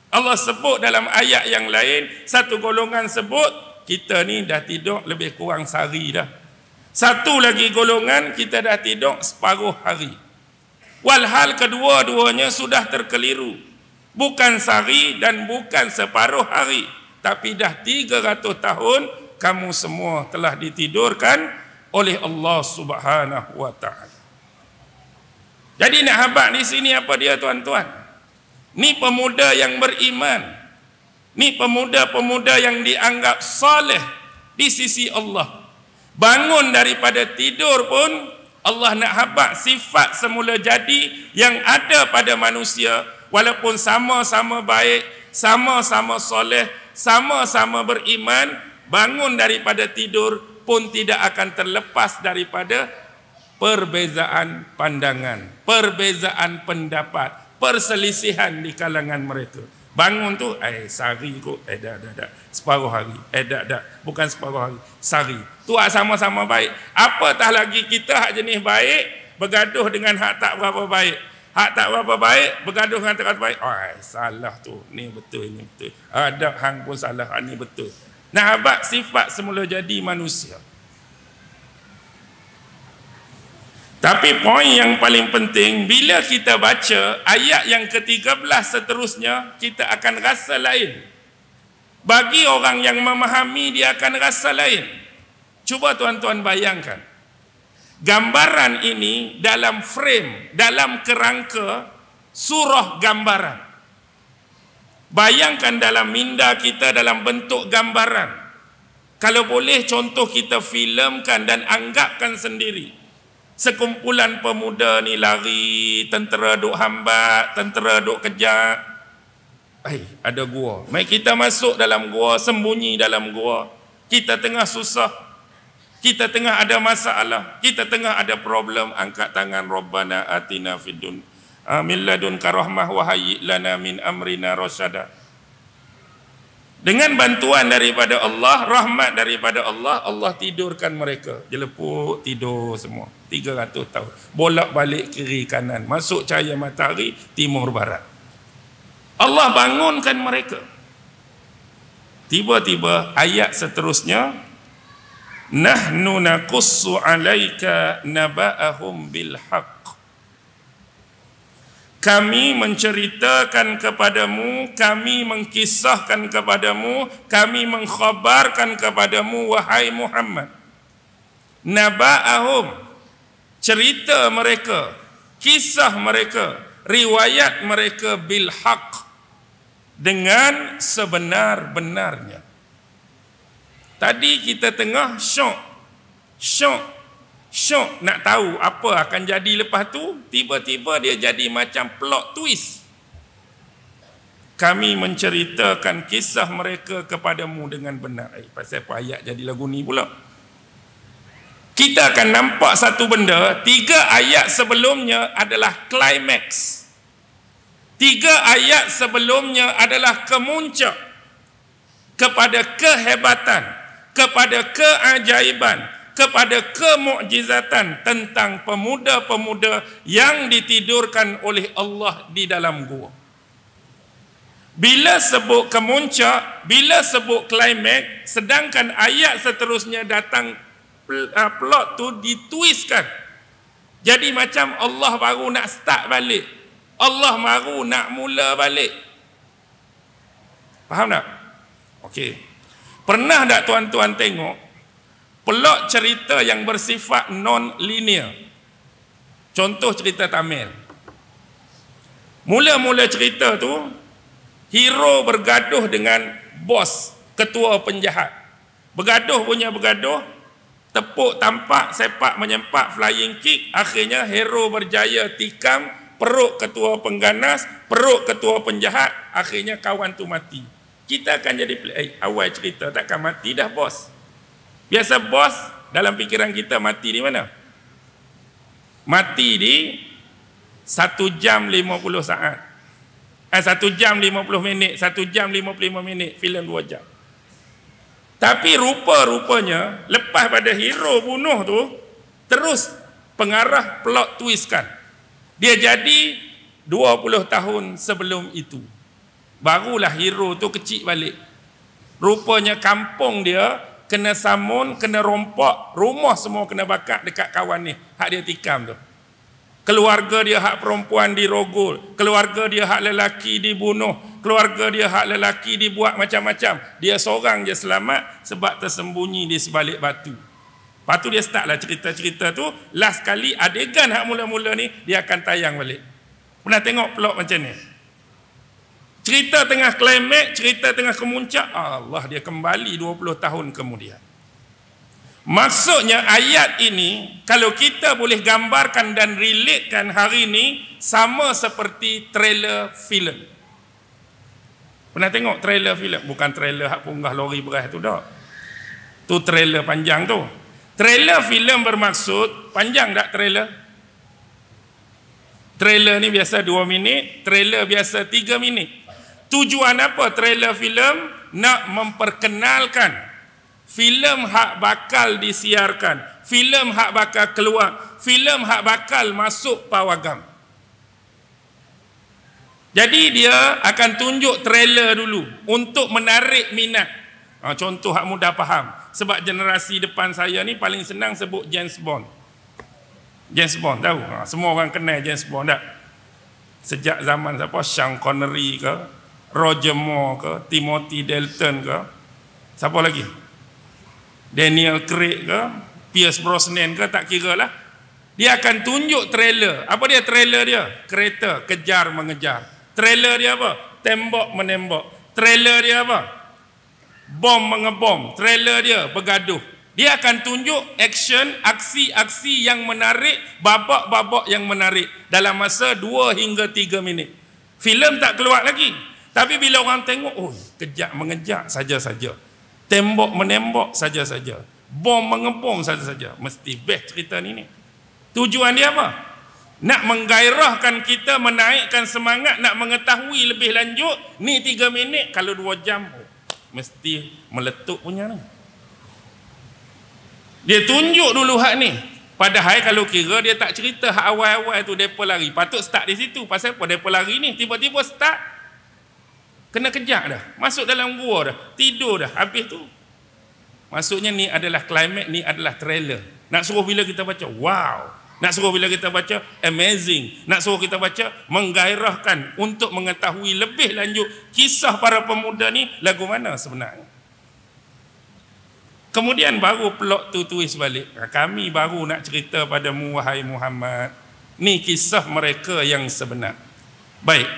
Allah sebut dalam ayat yang lain, satu golongan sebut, kita ni dah tidur lebih kurang sehari dah. Satu lagi golongan, kita dah tidur separuh hari. Walhal kedua-duanya sudah terkeliru. Bukan sehari dan bukan separuh hari, tapi dah 300 tahun kamu semua telah ditidurkan oleh Allah Subhanahu wa taala. Jadi nak habaq di sini apa dia tuan-tuan? Ni pemuda yang beriman. Ni pemuda-pemuda yang dianggap saleh di sisi Allah. Bangun daripada tidur pun Allah nak habaq sifat semula jadi yang ada pada manusia, walaupun sama-sama baik, sama-sama soleh, sama-sama beriman, bangun daripada tidur pun tidak akan terlepas daripada perbezaan pandangan, perbezaan pendapat, perselisihan di kalangan mereka. Bangun tu, sehari kot, dah, separuh hari, dah, bukan separuh hari, sehari. Tu sama-sama baik. Apatah lagi kita hak jenis baik, bergaduh dengan hak tak berapa baik. Hak tak berapa baik, bergaduh dengan tak berapa baik. Salah tu, ni betul, ni betul. Ada hang pun salah, ni betul. Nak habaq sifat semula jadi manusia. Tapi poin yang paling penting, bila kita baca ayat yang ke-13 seterusnya, kita akan rasa lain. Bagi orang yang memahami, dia akan rasa lain. Cuba tuan-tuan bayangkan. Gambaran ini dalam frame, dalam kerangka surah gambaran. Bayangkan dalam minda kita dalam bentuk gambaran. Kalau boleh contoh kita filmkan dan anggapkan sendiri. Sekumpulan pemuda ni lari, tentera duk hambat, tentera duk kejar. Ada gua. Mari kita masuk dalam gua, sembunyi dalam gua. Kita tengah susah. Kita tengah ada masalah. Kita tengah ada problem. Angkat tangan, Rabbana atina fid dunya min ladunka rahmah wa hayyi lana min amrina rasyada. Dengan bantuan daripada Allah, rahmat daripada Allah, Allah tidurkan mereka. Jelepuk, tidur semua. 300 tahun. Bolak-balik kiri kanan. Masuk cahaya matahari, timur barat. Allah bangunkan mereka. Tiba-tiba ayat seterusnya, nahnu naqussu 'alaika naba'ahum bil haqq. Kami menceritakan kepadamu, kami mengkisahkan kepadamu, kami mengkhabarkan kepadamu, wahai Muhammad. Naba'ahum, cerita mereka, kisah mereka, riwayat mereka bil haqq, dengan sebenar-benarnya. Tadi kita tengah syok nak tahu apa akan jadi lepas tu, tiba-tiba dia jadi macam plot twist. Kami menceritakan kisah mereka kepadamu dengan benar. Pasal apa ayat jadi lagu ni pula? Kita akan nampak satu benda, 3 ayat sebelumnya adalah climax. 3 ayat sebelumnya adalah kemuncak kepada kehebatan, kepada keajaiban, kepada kemukjizatan tentang pemuda-pemuda yang ditidurkan oleh Allah di dalam gua. Bila sebut kemuncak, bila sebut climax, sedangkan ayat seterusnya datang, plot tu ditwistkan. Jadi macam Allah baru nak start balik, Allah baru nak mula balik. Faham tak? Okey. Pernah tak tuan-tuan tengok plot cerita yang bersifat non-linear? Contoh cerita Tamil. Mula-mula cerita tu, hero bergaduh dengan bos, ketua penjahat. Bergaduh punya bergaduh, tepuk tampak, sepak menyempak, flying kick, akhirnya hero berjaya tikam perut ketua pengganas, perut ketua penjahat, akhirnya kawan tu mati. Kita akan jadi awal cerita takkan mati dah bos. Biasa bos dalam fikiran kita mati di mana? Mati di 1 jam 50 saat. 1 jam 50 minit, 1 jam 55 minit, filem 2 jam. Tapi rupa-rupanya lepas pada hero bunuh tu, terus pengarah plot twist kan. Dia jadi 20 tahun sebelum itu. Barulah hero tu kecil balik. Rupanya kampung dia kena samun, kena rompak, rumah semua kena bakar dekat kawan ni, hak dia tikam tu. Keluarga dia hak perempuan dirogol, keluarga dia hak lelaki dibunuh, keluarga dia hak lelaki dibuat macam-macam. Dia seorang je selamat sebab tersembunyi di sebalik batu. Lepas tu dia startlah cerita-cerita tu. Last kali adegan hak mula-mula ni dia akan tayang balik. Pernah tengok plot macam ni? Cerita tengah klimaks, cerita tengah kemuncak, Allah, dia kembali 20 tahun kemudian. Maksudnya ayat ini kalau kita boleh gambarkan dan relatekan hari ini sama seperti trailer filem. Pernah tengok trailer filem? Bukan trailer hak punggah lori beras tu dah. Tu trailer panjang tu. Trailer filem bermaksud panjang tak trailer? Trailer ni biasa 2 minit, trailer biasa 3 minit. Tujuan apa trailer filem? Nak memperkenalkan filem hak bakal disiarkan, filem hak bakal keluar, filem hak bakal masuk pawagam. Jadi dia akan tunjuk trailer dulu untuk menarik minat. Contoh hak mudah faham. Sebab generasi depan saya ni paling senang sebut James Bond. James Bond tahu? Semua orang kenal James Bond tak? Sejak zaman siapa? Sean Connery ke, Roger Moore ke, Timothy Dalton ke, siapa lagi? Daniel Craig ke, Pierce Brosnan ke, tak kira lah. Dia akan tunjuk trailer. Apa dia trailer dia? Kereta kejar mengejar. Trailer dia apa? Tembok menembok. Trailer dia apa? Bom mengebom. Trailer dia bergaduh. Dia akan tunjuk action, aksi-aksi yang menarik, babak-babak yang menarik dalam masa 2 hingga 3 minit. Filem tak keluar lagi. Tapi bila orang tengok, oh, kejar mengejar saja-saja. Tembok menembok saja-saja. Bom mengebom saja-saja. Mesti best cerita ni. Tujuan dia apa? Nak menggairahkan kita, menaikkan semangat, nak mengetahui lebih lanjut. Ni 3 minit, kalau 2 jam, mesti meletup punya ni. Dia tunjuk dulu hak ni. Padahal kalau kira dia tak cerita hak awal-awal tu mereka lari. Patut start di situ. Pasal apa mereka lari ni? Tiba-tiba start, kena kejap dah. Masuk dalam gua dah. Tidur dah. Habis tu. Maksudnya ni adalah climax, ni adalah trailer. Nak suruh bila kita baca, wow. Nak suruh bila kita baca, amazing. Nak suruh kita baca, menggairahkan untuk mengetahui lebih lanjut kisah para pemuda ni lagu mana sebenarnya. Kemudian baru plot tu tulis balik. Kami baru nak cerita padamu wahai Muhammad. Ni kisah mereka yang sebenar. Baik.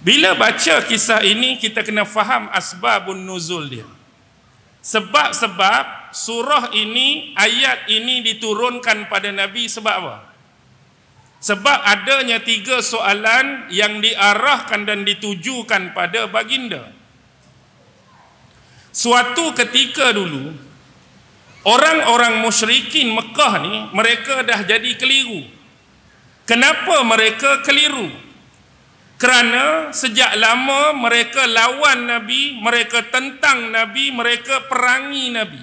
Bila baca kisah ini kita kena faham asbabun nuzul dia. Sebab-sebab surah ini, ayat ini diturunkan pada Nabi sebab apa? Sebab adanya 3 soalan yang diarahkan dan ditujukan pada baginda. Suatu ketika dulu, orang-orang musyrikin Mekah ni, mereka dah jadi keliru. Kenapa mereka keliru? Kerana sejak lama mereka lawan Nabi, mereka tentang Nabi, mereka perangi Nabi.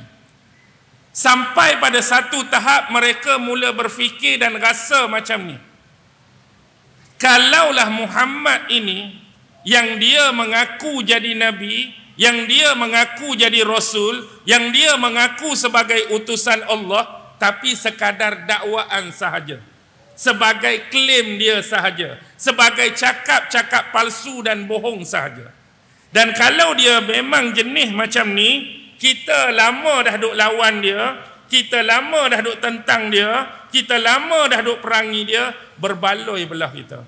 Sampai pada satu tahap mereka mula berfikir dan rasa macam ni. Kalaulah Muhammad ini, yang dia mengaku jadi Nabi, yang dia mengaku jadi Rasul, yang dia mengaku sebagai utusan Allah, tapi sekadar dakwaan sahaja, sebagai klaim dia sahaja, sebagai cakap-cakap palsu dan bohong sahaja. Dan kalau dia memang jenis macam ni, kita lama dah duk lawan dia, kita lama dah duk tentang dia, kita lama dah duk perangi dia, berbaloi belah kita.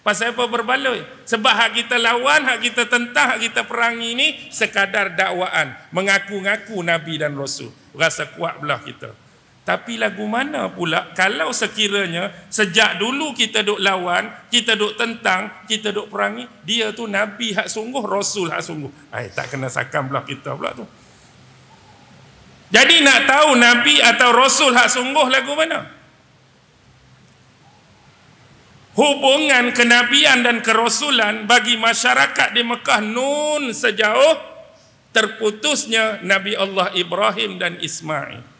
Pasal apa berbaloi? Sebab hak kita lawan, hak kita tentang, hak kita perangi ni sekadar dakwaan, mengaku-ngaku Nabi dan Rasul. Rasa kuat belah kita. Tapi lagu mana pula kalau sekiranya sejak dulu kita duk lawan, kita duk tentang, kita duk perangi, dia tu Nabi hak sungguh, Rasul hak sungguh. Tak kena sakam pula kita pula tu. Jadi nak tahu Nabi atau Rasul hak sungguh lagu mana? Hubungan kenabian dan kerasulan bagi masyarakat di Mekah nun sejauh terputusnya Nabi Allah Ibrahim dan Ismail.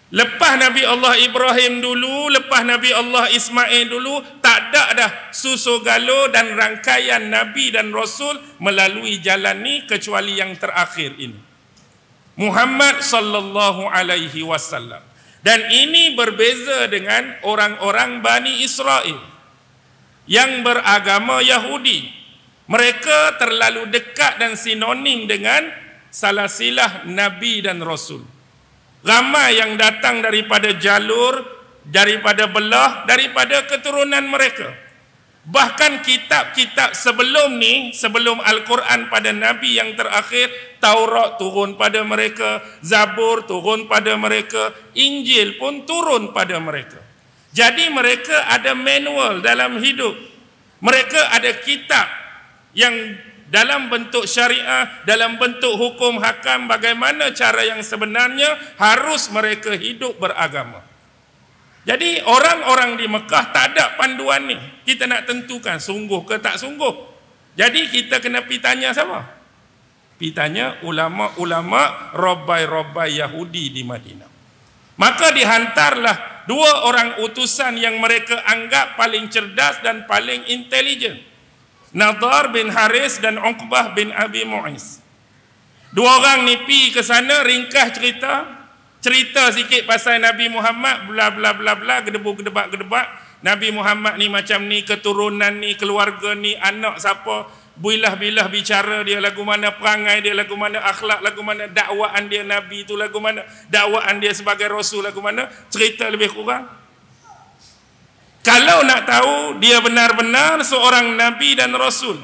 Lepas Nabi Allah Ibrahim dulu, lepas Nabi Allah Ismail dulu, tak ada dah susu galo dan rangkaian Nabi dan Rasul melalui jalan ni kecuali yang terakhir ini, Muhammad sallallahu alaihi wasallam. Dan ini berbeza dengan orang-orang Bani Israel yang beragama Yahudi. Mereka terlalu dekat dan sinonim dengan salasilah Nabi dan Rasul. Ramai yang datang daripada jalur, daripada belah, daripada keturunan mereka. Bahkan kitab-kitab sebelum ni, sebelum Al-Quran pada Nabi yang terakhir, Taurat turun pada mereka, Zabur turun pada mereka, Injil pun turun pada mereka. Jadi mereka ada manual dalam hidup. Mereka ada kitab yang dalam bentuk syariah, dalam bentuk hukum hakam, bagaimana cara yang sebenarnya harus mereka hidup beragama. Jadi orang-orang di Mekah tak ada panduan ni. Kita nak tentukan sungguh ke tak sungguh. Jadi kita kena pergi tanya siapa? Pergi tanya ulama-ulama Rabbai Yahudi di Madinah. Maka dihantarlah dua orang utusan yang mereka anggap paling cerdas dan paling intelijen, Nadar bin Haris dan Uqbah bin Abi Mu'is. Dua orang ni pergi ke sana, ringkas cerita sikit pasal Nabi Muhammad, bla bla bla bla, gedebak. Nabi Muhammad ni macam ni, keturunan ni, keluarga ni, anak siapa, bilah bicara dia lagu mana, perangai dia lagu mana, akhlak lagu mana, dakwaan dia Nabi tu lagu mana, dakwaan dia sebagai Rasul lagu mana, cerita lebih kurang. Kalau nak tahu dia benar-benar seorang Nabi dan Rasul,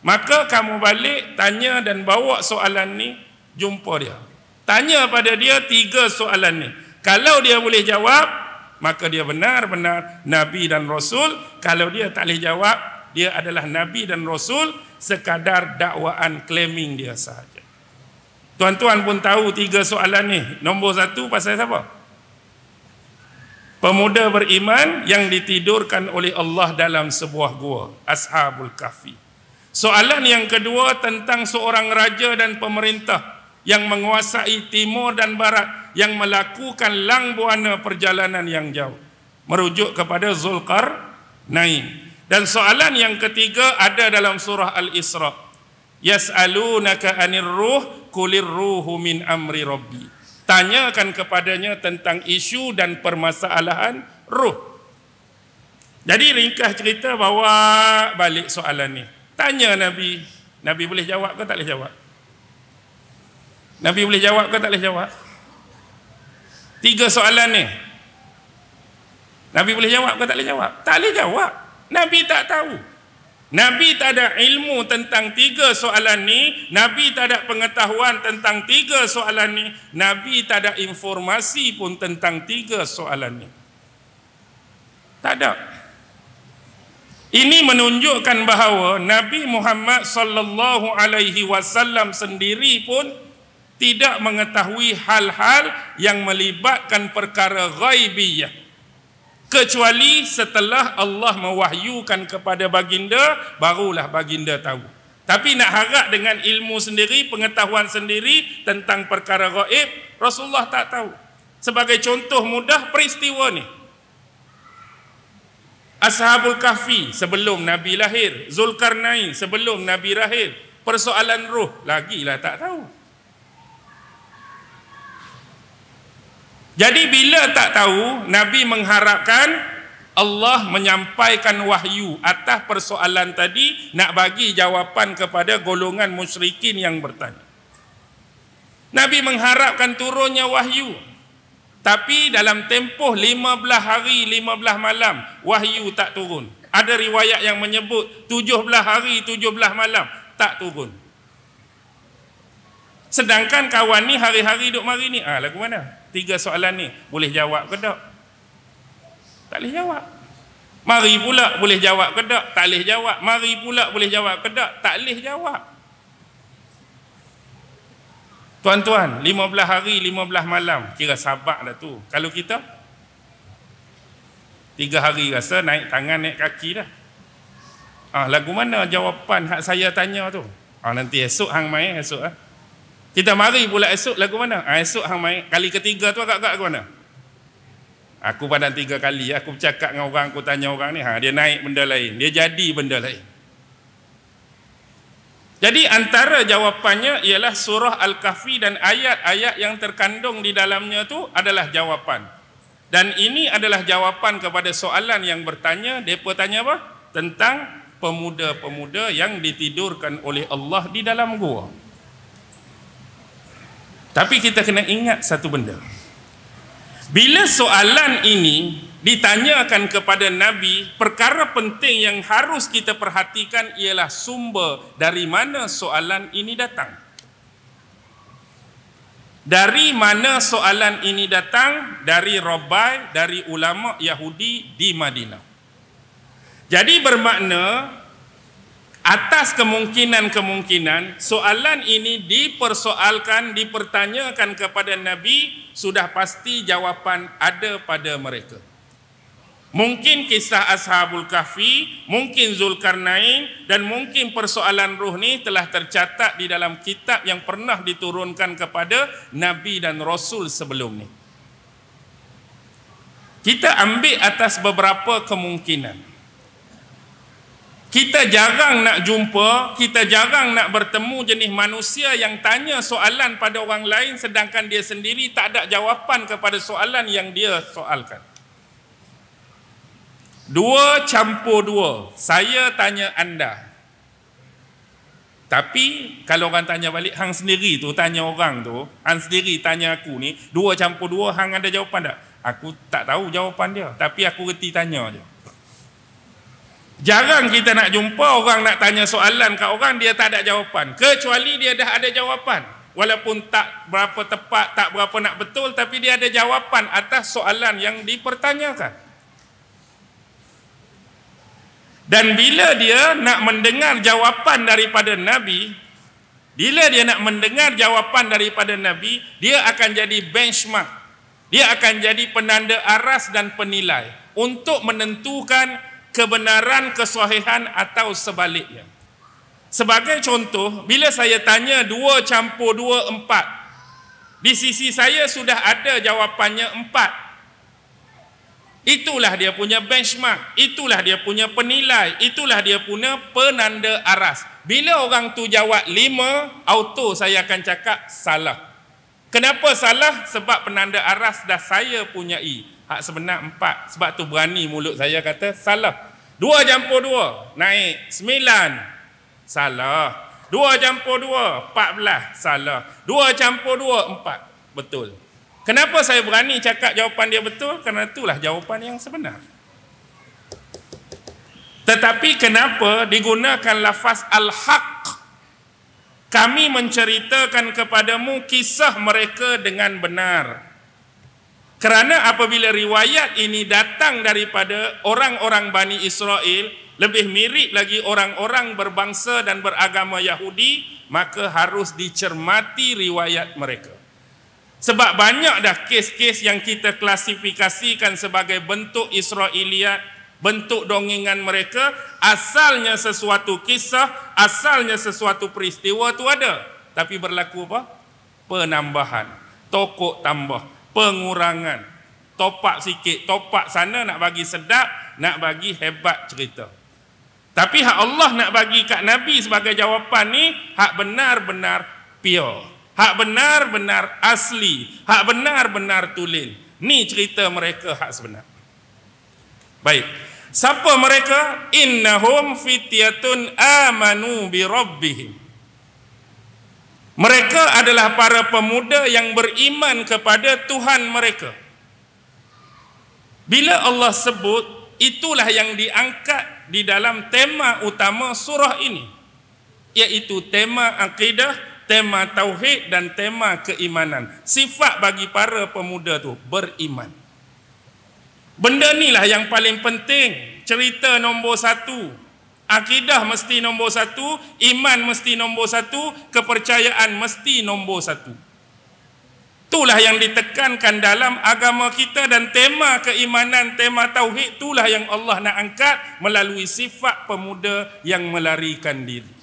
maka kamu balik tanya dan bawa soalan ni, jumpa dia. Tanya pada dia 3 soalan ni. Kalau dia boleh jawab, maka dia benar-benar Nabi dan Rasul. Kalau dia tak boleh jawab, dia adalah Nabi dan Rasul sekadar dakwaan claiming dia sahaja. Tuan-tuan pun tahu 3 soalan ni. Nombor 1 pasal siapa? Pemuda beriman yang ditidurkan oleh Allah dalam sebuah gua, Ashabul Kahfi. Soalan yang kedua tentang seorang raja dan pemerintah yang menguasai timur dan barat, yang melakukan lang buana perjalanan yang jauh, merujuk kepada Zulkarnain. Dan soalan yang ketiga ada dalam surah Al-Isra. Yas'alunaka 'anir ruh qulir ruhu min amri rabbi. Tanyakan kepadanya tentang isu dan permasalahan ruh. Jadi ringkas cerita, bawa balik soalan ni. Tanya Nabi. Nabi boleh jawab ke tak boleh jawab? Nabi boleh jawab ke tak boleh jawab? 3 soalan ni. Nabi boleh jawab ke tak boleh jawab? Tak boleh jawab. Nabi tak tahu. Nabi tak ada ilmu tentang 3 soalan ni. Nabi tak ada pengetahuan tentang 3 soalan ni. Nabi tak ada informasi pun tentang 3 soalan ni. Tak ada. Ini menunjukkan bahawa Nabi Muhammad sallallahu alaihi wasallam sendiri pun tidak mengetahui hal-hal yang melibatkan perkara ghaibiyah, kecuali setelah Allah mewahyukan kepada baginda, barulah baginda tahu. Tapi nak harap dengan ilmu sendiri, pengetahuan sendiri tentang perkara gaib, Rasulullah tak tahu. Sebagai contoh mudah peristiwa ni, Ashabul Kahfi sebelum Nabi lahir, Zulkarnain sebelum Nabi lahir, persoalan roh lagilah tak tahu. Jadi bila tak tahu, Nabi mengharapkan Allah menyampaikan wahyu atas persoalan tadi, nak bagi jawapan kepada golongan musyrikin yang bertanya. Nabi mengharapkan turunnya wahyu, tapi dalam tempoh 15 hari 15 malam wahyu tak turun. Ada riwayat yang menyebut 17 hari 17 malam tak turun. Sedangkan kawan ni hari-hari duk mari ni, lagu mana? 3 soalan ni, boleh jawab ke tak? Tak boleh jawab. Mari pula boleh jawab ke tak? Tak boleh jawab. Mari pula boleh jawab ke tak? Tak boleh jawab. Tuan-tuan, 15 hari 15 malam, kira sabak dah tu. Kalau kita 3 hari rasa naik tangan naik kaki dah. Lagu mana jawapan hak saya tanya tu? Nanti esok hang mai esok Kita mari pula esok lagu mana? Esok hang mai. Kali ketiga tu agak-agak lagu mana? Aku pandang 3 kali, aku bercakap dengan orang, aku tanya orang ni, dia naik benda lain, dia jadi benda lain. Jadi antara jawapannya ialah surah Al-Kahfi dan ayat-ayat yang terkandung di dalamnya tu adalah jawapan. Dan ini adalah jawapan kepada soalan yang bertanya, depa tanya apa? Tentang pemuda-pemuda yang ditidurkan oleh Allah di dalam gua. Tapi kita kena ingat satu benda. Bila soalan ini ditanyakan kepada Nabi, perkara penting yang harus kita perhatikan ialah sumber dari mana soalan ini datang. Dari mana soalan ini datang? Dari Rabai, dari ulama Yahudi di Madinah. Jadi bermakna atas kemungkinan-kemungkinan soalan ini dipersoalkan, dipertanyakan kepada Nabi, sudah pasti jawapan ada pada mereka. Mungkin kisah Ashabul Kahfi, mungkin Zulkarnain, dan mungkin persoalan ruh ni telah tercatat di dalam kitab yang pernah diturunkan kepada Nabi dan Rasul sebelum ni. Kita ambil atas beberapa kemungkinan. Kita jarang nak jumpa, kita jarang nak bertemu jenis manusia yang tanya soalan pada orang lain sedangkan dia sendiri tak ada jawapan kepada soalan yang dia soalkan. 2 campur 2. Saya tanya anda. Tapi kalau orang tanya balik, hang sendiri tu tanya orang tu, hang sendiri tanya aku ni, 2 campur 2, hang ada jawapan tak? Aku tak tahu jawapan dia, tapi aku reti tanya je. Jarang kita nak jumpa orang nak tanya soalan kat orang, dia tak ada jawapan. Kecuali dia dah ada jawapan. Walaupun tak berapa tepat, tak berapa nak betul, tapi dia ada jawapan atas soalan yang dipertanyakan. Dan bila dia nak mendengar jawapan daripada Nabi, bila dia nak mendengar jawapan daripada Nabi, dia akan jadi benchmark. Dia akan jadi penanda aras dan penilai untuk menentukan kebenaran, kesahihan atau sebaliknya. Sebagai contoh, bila saya tanya 2 campur 2, 4, di sisi saya sudah ada jawapannya 4. Itulah dia punya benchmark, itulah dia punya penilai, itulah dia punya penanda aras. Bila orang tu jawab 5, auto saya akan cakap salah. Kenapa salah? Sebab penanda aras dah saya punyai. Hak sebenar 4. Sebab tu berani mulut saya kata salah. 2 campur 2 naik 9, salah. 2 campur 2 14, salah. 2 campur 2 4, betul. Kenapa saya berani cakap jawapan dia betul? Kerana itulah jawapan yang sebenar. Tetapi kenapa digunakan lafaz al-haq? Kami menceritakan kepadamu kisah mereka dengan benar. Kerana apabila riwayat ini datang daripada orang-orang Bani Israel, lebih mirip lagi orang-orang berbangsa dan beragama Yahudi, maka harus dicermati riwayat mereka. Sebab banyak dah kes-kes yang kita klasifikasikan sebagai bentuk Israiliyat, bentuk dongengan mereka, asalnya sesuatu kisah, asalnya sesuatu peristiwa tu ada. Tapi berlaku apa? Penambahan, tokok tambah, pengurangan, topak sikit, topak sana nak bagi sedap, nak bagi hebat cerita. Tapi hak Allah nak bagi kat Nabi sebagai jawapan ni, hak benar-benar pure, hak benar-benar asli, hak benar-benar tulen. Ni cerita mereka hak sebenar. Baik, siapa mereka? Innahum fityatun amanu bi rabbihim. Mereka adalah para pemuda yang beriman kepada Tuhan mereka. Bila Allah sebut, itulah yang diangkat di dalam tema utama surah ini, iaitu tema akidah, tema tauhid dan tema keimanan. Sifat bagi para pemuda tu beriman. Benda inilah yang paling penting. Cerita nombor 1, akidah mesti nombor 1, iman mesti nombor 1, kepercayaan mesti nombor 1. Itulah yang ditekankan dalam agama kita, dan tema keimanan, tema tauhid itulah yang Allah nak angkat melalui sifat pemuda yang melarikan diri.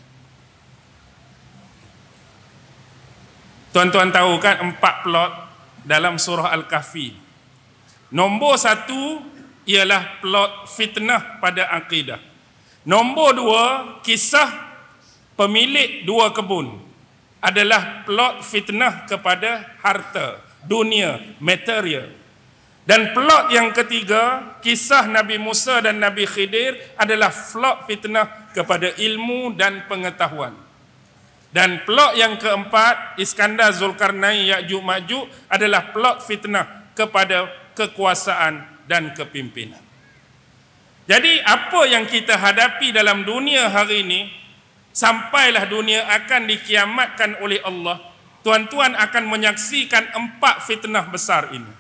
Tuan-tuan tahu kan 4 plot dalam surah Al-Kahfi. Nombor 1 ialah plot fitnah pada akidah. Nombor 2, kisah pemilik 2 kebun adalah plot fitnah kepada harta, dunia, material. Dan plot yang ketiga, kisah Nabi Musa dan Nabi Khidir adalah plot fitnah kepada ilmu dan pengetahuan. Dan plot yang keempat, Iskandar Zulkarnain Ya'juj Ma'juj adalah plot fitnah kepada kekuasaan dan kepimpinan. Jadi apa yang kita hadapi dalam dunia hari ini, sampailah dunia akan dikiamatkan oleh Allah, tuan-tuan akan menyaksikan 4 fitnah besar ini.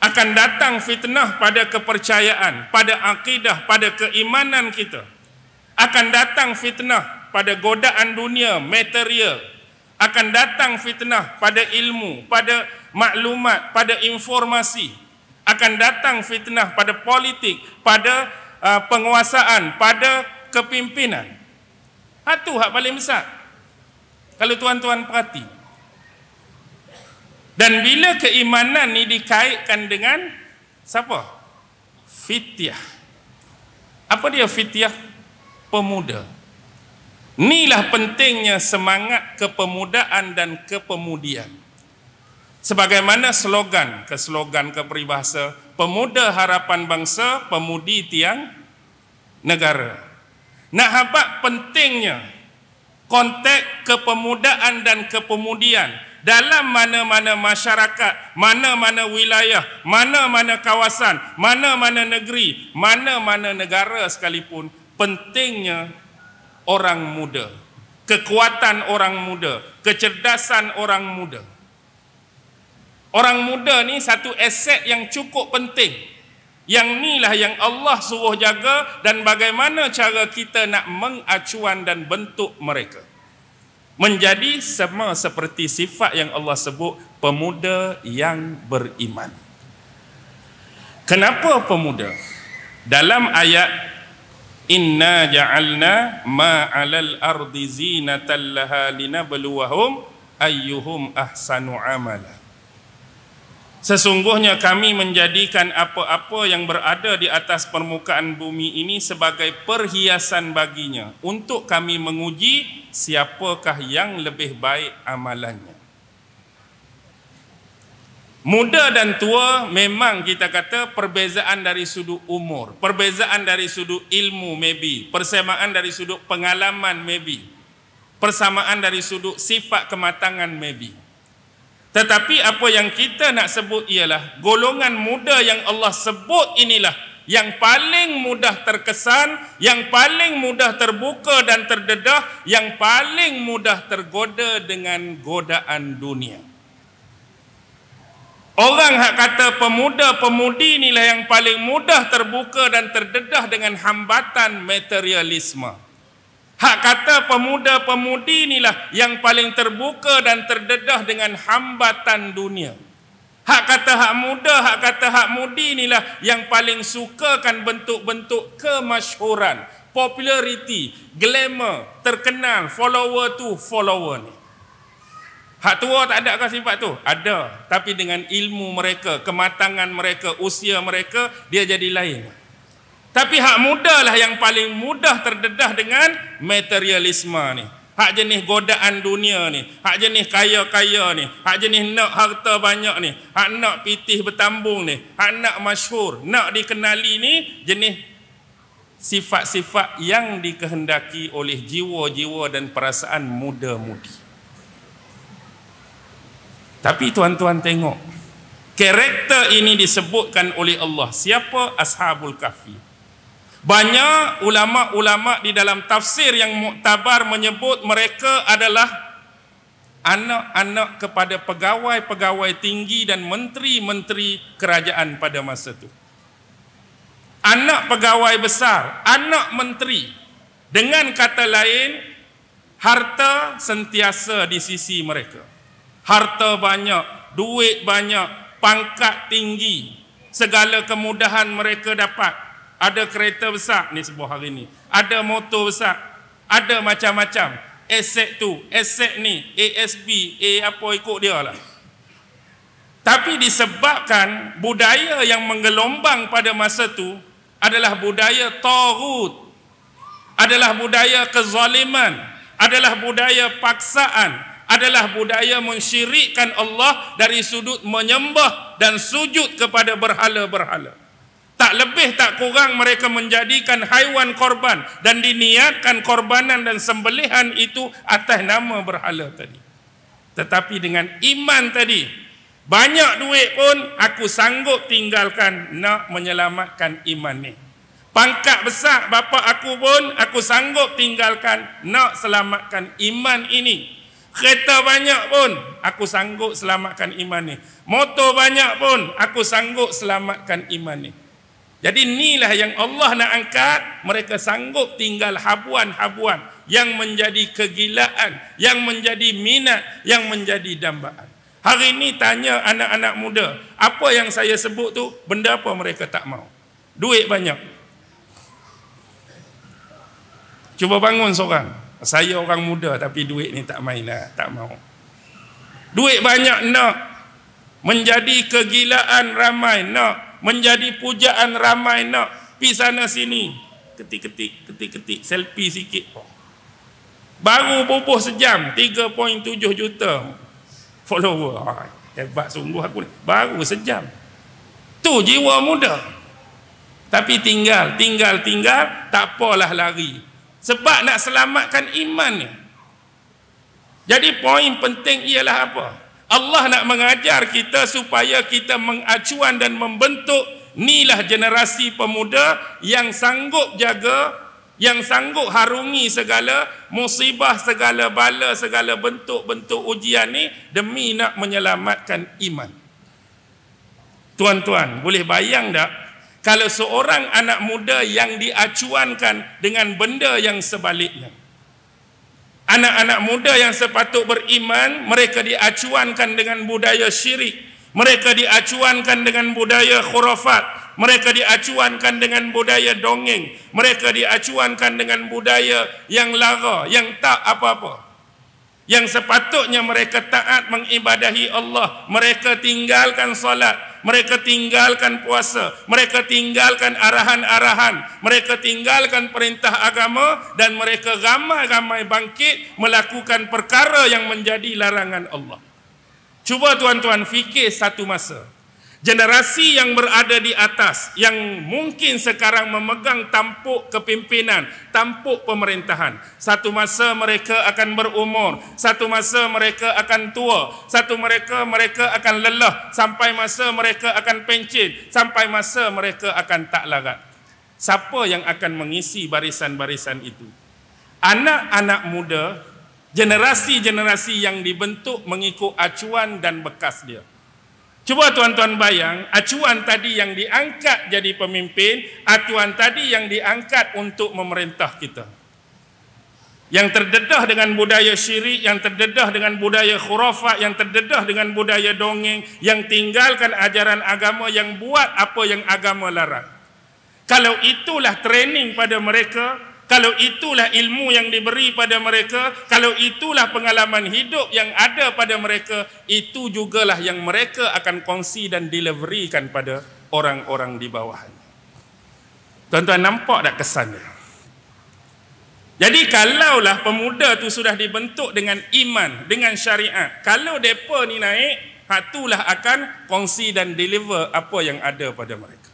Akan datang fitnah pada kepercayaan, pada akidah, pada keimanan kita. Akan datang fitnah pada godaan dunia, material. Akan datang fitnah pada ilmu, pada maklumat, pada informasi. Akan datang fitnah pada politik, pada penguasaan, pada kepimpinan. Itu hak paling besar. Kalau tuan-tuan perhati. Dan bila keimanan ni dikaitkan dengan siapa? Fityah. Apa dia fityah? Pemuda. Inilah pentingnya semangat kepemudaan dan kepemudian. Sebagaimana slogan keperibahasa, pemuda harapan bangsa, pemudi tiang negara. Nak habaq pentingnya konteks kepemudaan dan kepemudian dalam mana-mana masyarakat, mana-mana wilayah, mana-mana kawasan, mana-mana negeri, mana-mana negara sekalipun. Pentingnya orang muda, kekuatan orang muda, kecerdasan orang muda. Orang muda ni satu aset yang cukup penting. Yang inilah yang Allah suruh jaga, dan bagaimana cara kita nak mengacuan dan bentuk mereka menjadi sama seperti sifat yang Allah sebut, pemuda yang beriman. Kenapa pemuda? Dalam ayat Inna ja'alna ma'alal ardi zinatan laha linabluwahum ayyuhum ahsanu amala. Sesungguhnya kami menjadikan apa-apa yang berada di atas permukaan bumi ini sebagai perhiasan baginya, untuk kami menguji siapakah yang lebih baik amalannya. Muda dan tua memang kita kata perbezaan dari sudut umur, perbezaan dari sudut ilmu maybe, persamaan dari sudut pengalaman maybe, persamaan dari sudut sifat kematangan maybe. Tetapi apa yang kita nak sebut ialah golongan muda yang Allah sebut inilah yang paling mudah terkesan, yang paling mudah terbuka dan terdedah, yang paling mudah tergoda dengan godaan dunia. Orang hak kata pemuda-pemudi inilah yang paling mudah terbuka dan terdedah dengan hambatan materialisme. Hak kata pemuda-pemudi inilah yang paling terbuka dan terdedah dengan hambatan dunia. Hak kata hak muda, hak kata hak mudi inilah yang paling sukakan bentuk-bentuk kemasyhuran, populariti, glamour, terkenal, follower tu follower ni. Hak tua tak ada ke sifat tu? Ada. Tapi dengan ilmu mereka, kematangan mereka, usia mereka, dia jadi lain. Tapi hak muda lah yang paling mudah terdedah dengan materialisme ni. Hak jenis godaan dunia ni, hak jenis kaya-kaya ni, hak jenis nak harta banyak ni, hak nak pitih bertambung ni, hak nak masyhur, nak dikenali ni, jenis sifat-sifat yang dikehendaki oleh jiwa-jiwa dan perasaan muda-mudi. Tapi tuan-tuan tengok, karakter ini disebutkan oleh Allah. Siapa Ashabul Kahfi? Banyak ulama-ulama di dalam tafsir yang muktabar menyebut mereka adalah anak-anak kepada pegawai-pegawai tinggi dan menteri-menteri kerajaan pada masa itu. Anak pegawai besar, anak menteri. Dengan kata lain, harta sentiasa di sisi mereka. Harta banyak, duit banyak, pangkat tinggi, segala kemudahan mereka dapat. Ada kereta besar ni sebuah hari ni, ada motor besar, ada macam-macam. Aset tu, aset ni, ASB, apa ikut dia lah. Tapi disebabkan budaya yang menggelombang pada masa tu adalah budaya taghut, adalah budaya kezaliman, adalah budaya paksaan, adalah budaya mensyirikkan Allah dari sudut menyembah dan sujud kepada berhala-berhala. Tak lebih tak kurang mereka menjadikan haiwan korban dan diniatkan korbanan dan sembelihan itu atas nama berhala tadi. Tetapi dengan iman tadi, banyak duit pun aku sanggup tinggalkan nak menyelamatkan iman ni. Pangkat besar bapa aku pun aku sanggup tinggalkan nak selamatkan iman ini. Kereta banyak pun aku sanggup selamatkan iman ni. Motor banyak pun aku sanggup selamatkan iman ni. Jadi inilah yang Allah nak angkat. Mereka sanggup tinggal habuan-habuan yang menjadi kegilaan, yang menjadi minat, yang menjadi dambaan. Hari ini tanya anak-anak muda, apa yang saya sebut tu, benda apa mereka tak mau? Duit banyak. Cuba bangun seorang. Saya orang muda tapi duit ni tak main lah, tak mau. Duit banyak nak. Menjadi kegilaan ramai nak. Menjadi pujaan ramai nak. Pi sana sini. Ketik-ketik, selfie sikit. Baru bubuh sejam, 3.7 juta follower. Hebat sungguh aku ni. Baru sejam. Tu jiwa muda. Tapi tinggal, tak apalah lari. Sebab nak selamatkan iman ni. Jadi poin penting ialah apa? Allah nak mengajar kita supaya kita mengacuan dan membentuk inilah generasi pemuda yang sanggup jaga, yang sanggup harungi segala musibah, segala bala, segala bentuk-bentuk ujian ni demi nak menyelamatkan iman. Tuan-tuan, boleh bayang tak kalau seorang anak muda yang diacuankan dengan benda yang sebaliknya? Anak-anak muda yang sepatut beriman, mereka diacuankan dengan budaya syirik, mereka diacuankan dengan budaya khurafat, mereka diacuankan dengan budaya dongeng, mereka diacuankan dengan budaya yang lara, yang tak apa-apa. Yang sepatutnya mereka taat mengibadahi Allah, mereka tinggalkan solat, mereka tinggalkan puasa, mereka tinggalkan arahan-arahan, mereka tinggalkan perintah agama dan mereka ramai-ramai bangkit melakukan perkara yang menjadi larangan Allah. Cuba tuan-tuan fikir satu masa, generasi yang berada di atas, yang mungkin sekarang memegang tampuk kepimpinan, tampuk pemerintahan. Satu masa mereka akan berumur, satu masa mereka akan tua, satu mereka akan lelah, sampai masa mereka akan pencin, sampai masa mereka akan tak larat. Siapa yang akan mengisi barisan-barisan itu? Anak-anak muda, generasi-generasi yang dibentuk mengikut acuan dan bekas dia. Cuba tuan-tuan bayang, acuan tadi yang diangkat jadi pemimpin, acuan tadi yang diangkat untuk memerintah kita. Yang terdedah dengan budaya syirik, yang terdedah dengan budaya khurafat, yang terdedah dengan budaya dongeng, yang tinggalkan ajaran agama, yang buat apa yang agama larang. Kalau itulah training pada mereka, kalau itulah ilmu yang diberi pada mereka, kalau itulah pengalaman hidup yang ada pada mereka, itu jugalah yang mereka akan kongsi dan deliverykan pada orang-orang di bawahnya. Tuan-tuan nampak tak kesannya? Jadi kalaulah pemuda tu sudah dibentuk dengan iman, dengan syariat, kalau mereka ni naik, itulah akan kongsi dan deliver apa yang ada pada mereka.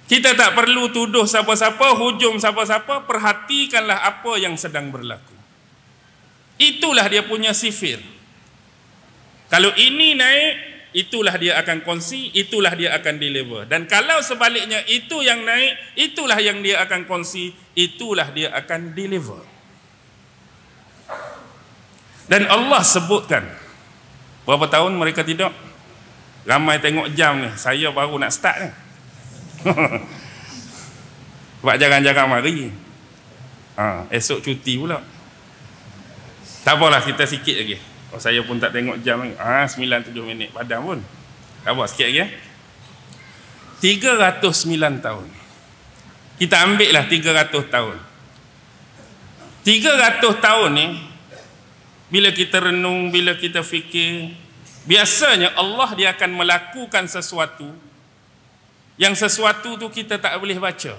Kita tak perlu tuduh siapa-siapa, hujum siapa-siapa, perhatikanlah apa yang sedang berlaku. Itulah dia punya sifir. Kalau ini naik, itulah dia akan kongsi, itulah dia akan deliver. Dan kalau sebaliknya itu yang naik, itulah yang dia akan kongsi, itulah dia akan deliver. Dan Allah sebutkan berapa tahun mereka tidur. Ramai tengok jam ni, saya baru nak start ni. Sebab jarang-jarang mari. Esok cuti pula. Tak apalah, kita sikit lagi. Saya pun tak tengok jam lagi. 9-7 minit padam pun. Tak apa, sikit lagi. 309 tahun. Kita ambil lah 300 tahun. 300 tahun ni, bila kita renung, bila kita fikir, biasanya Allah dia akan melakukan sesuatu yang sesuatu tu kita tak boleh baca.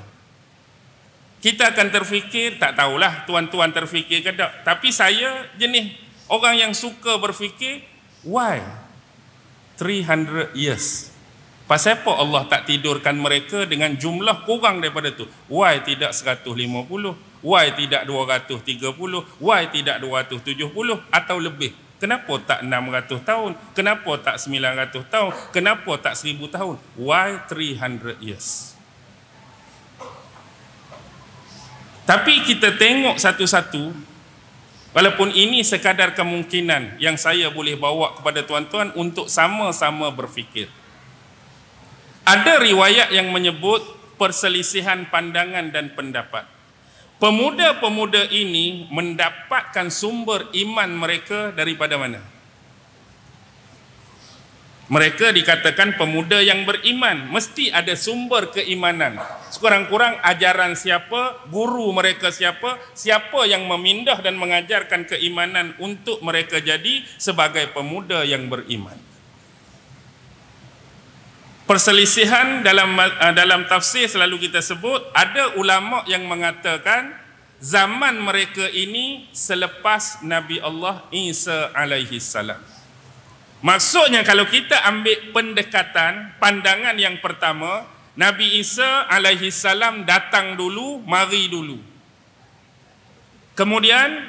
Kita akan terfikir, tak tahulah tuan-tuan terfikir ke tak, tapi saya jenis orang yang suka berfikir, why 300 years? Pasal apa Allah tak tidurkan mereka dengan jumlah kurang daripada tu? Why tidak 150? Why tidak 230? Why tidak 270 atau lebih? Kenapa tak 600 tahun? Kenapa tak 900 tahun? Kenapa tak 1000 tahun? Why 300 years? Tapi kita tengok satu-satu, walaupun ini sekadar kemungkinan yang saya boleh bawa kepada tuan-tuan untuk sama-sama berfikir. Ada riwayat yang menyebut perselisihan pandangan dan pendapat. Pemuda-pemuda ini mendapatkan sumber iman mereka daripada mana? Mereka dikatakan pemuda yang beriman, mesti ada sumber keimanan. Sekurang-kurang ajaran siapa, guru mereka siapa, siapa yang memindah dan mengajarkan keimanan untuk mereka jadi sebagai pemuda yang beriman. Perselisihan dalam tafsir selalu kita sebut, ada ulama yang mengatakan zaman mereka ini selepas Nabi Allah Isa alaihi salam. Maksudnya kalau kita ambil pendekatan, pandangan yang pertama, Nabi Isa alaihi salam datang dulu, mari dulu. Kemudian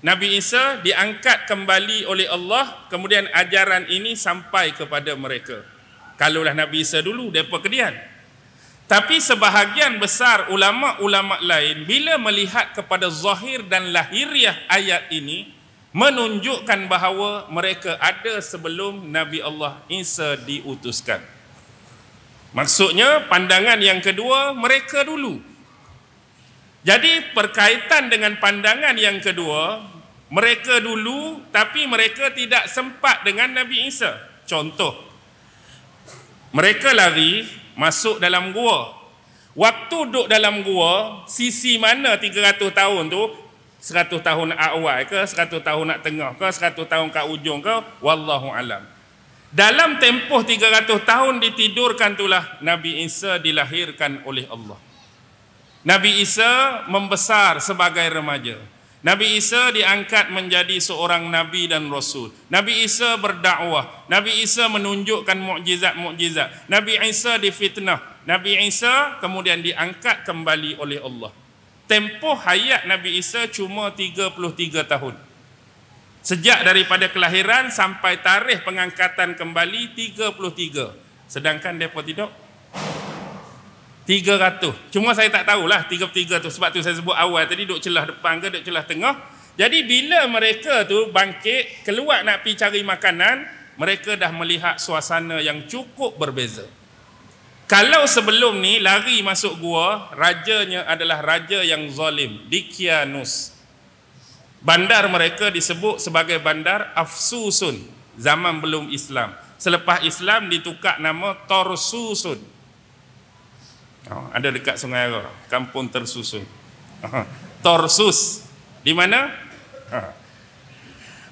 Nabi Isa diangkat kembali oleh Allah, kemudian ajaran ini sampai kepada mereka. Kalaulah Nabi Isa dulu, mereka kemudian. Tapi sebahagian besar ulama-ulama lain, bila melihat kepada zahir dan lahiriah ayat ini, menunjukkan bahawa mereka ada sebelum Nabi Allah Isa diutuskan. Maksudnya, pandangan yang kedua, mereka dulu. Jadi, berkaitan dengan pandangan yang kedua, mereka dulu, tapi mereka tidak sempat dengan Nabi Isa. Contoh, mereka lari masuk dalam gua. Waktu duduk dalam gua, sisi mana 300 tahun tu? 100 tahun awal ke, 100 tahun nak tengah ke, 100 tahun kat ujung ke, wallahu alam. Dalam tempoh 300 tahun ditidurkan itulah Nabi Isa dilahirkan oleh Allah. Nabi Isa membesar sebagai remaja. Nabi Isa diangkat menjadi seorang Nabi dan Rasul. Nabi Isa berdakwah. Nabi Isa menunjukkan mukjizat-mukjizat. Nabi Isa difitnah. Nabi Isa kemudian diangkat kembali oleh Allah. Tempoh hayat Nabi Isa cuma 33 tahun. Sejak daripada kelahiran sampai tarikh pengangkatan kembali 33. Sedangkan mereka tidak 300. Cuma saya tak tahulah 33 tu. Sebab tu saya sebut awal tadi duduk celah depan ke, duduk celah tengah. Jadi bila mereka tu bangkit, keluar nak pergi cari makanan, mereka dah melihat suasana yang cukup berbeza. Kalau sebelum ni lari masuk gua, rajanya adalah raja yang zalim, Dicyanus. Bandar mereka disebut sebagai bandar Afsusun, zaman belum Islam. Selepas Islam ditukar nama Tarsusun. Ada dekat Sungai Ara, kampung tersusun. Tarsus. Di mana?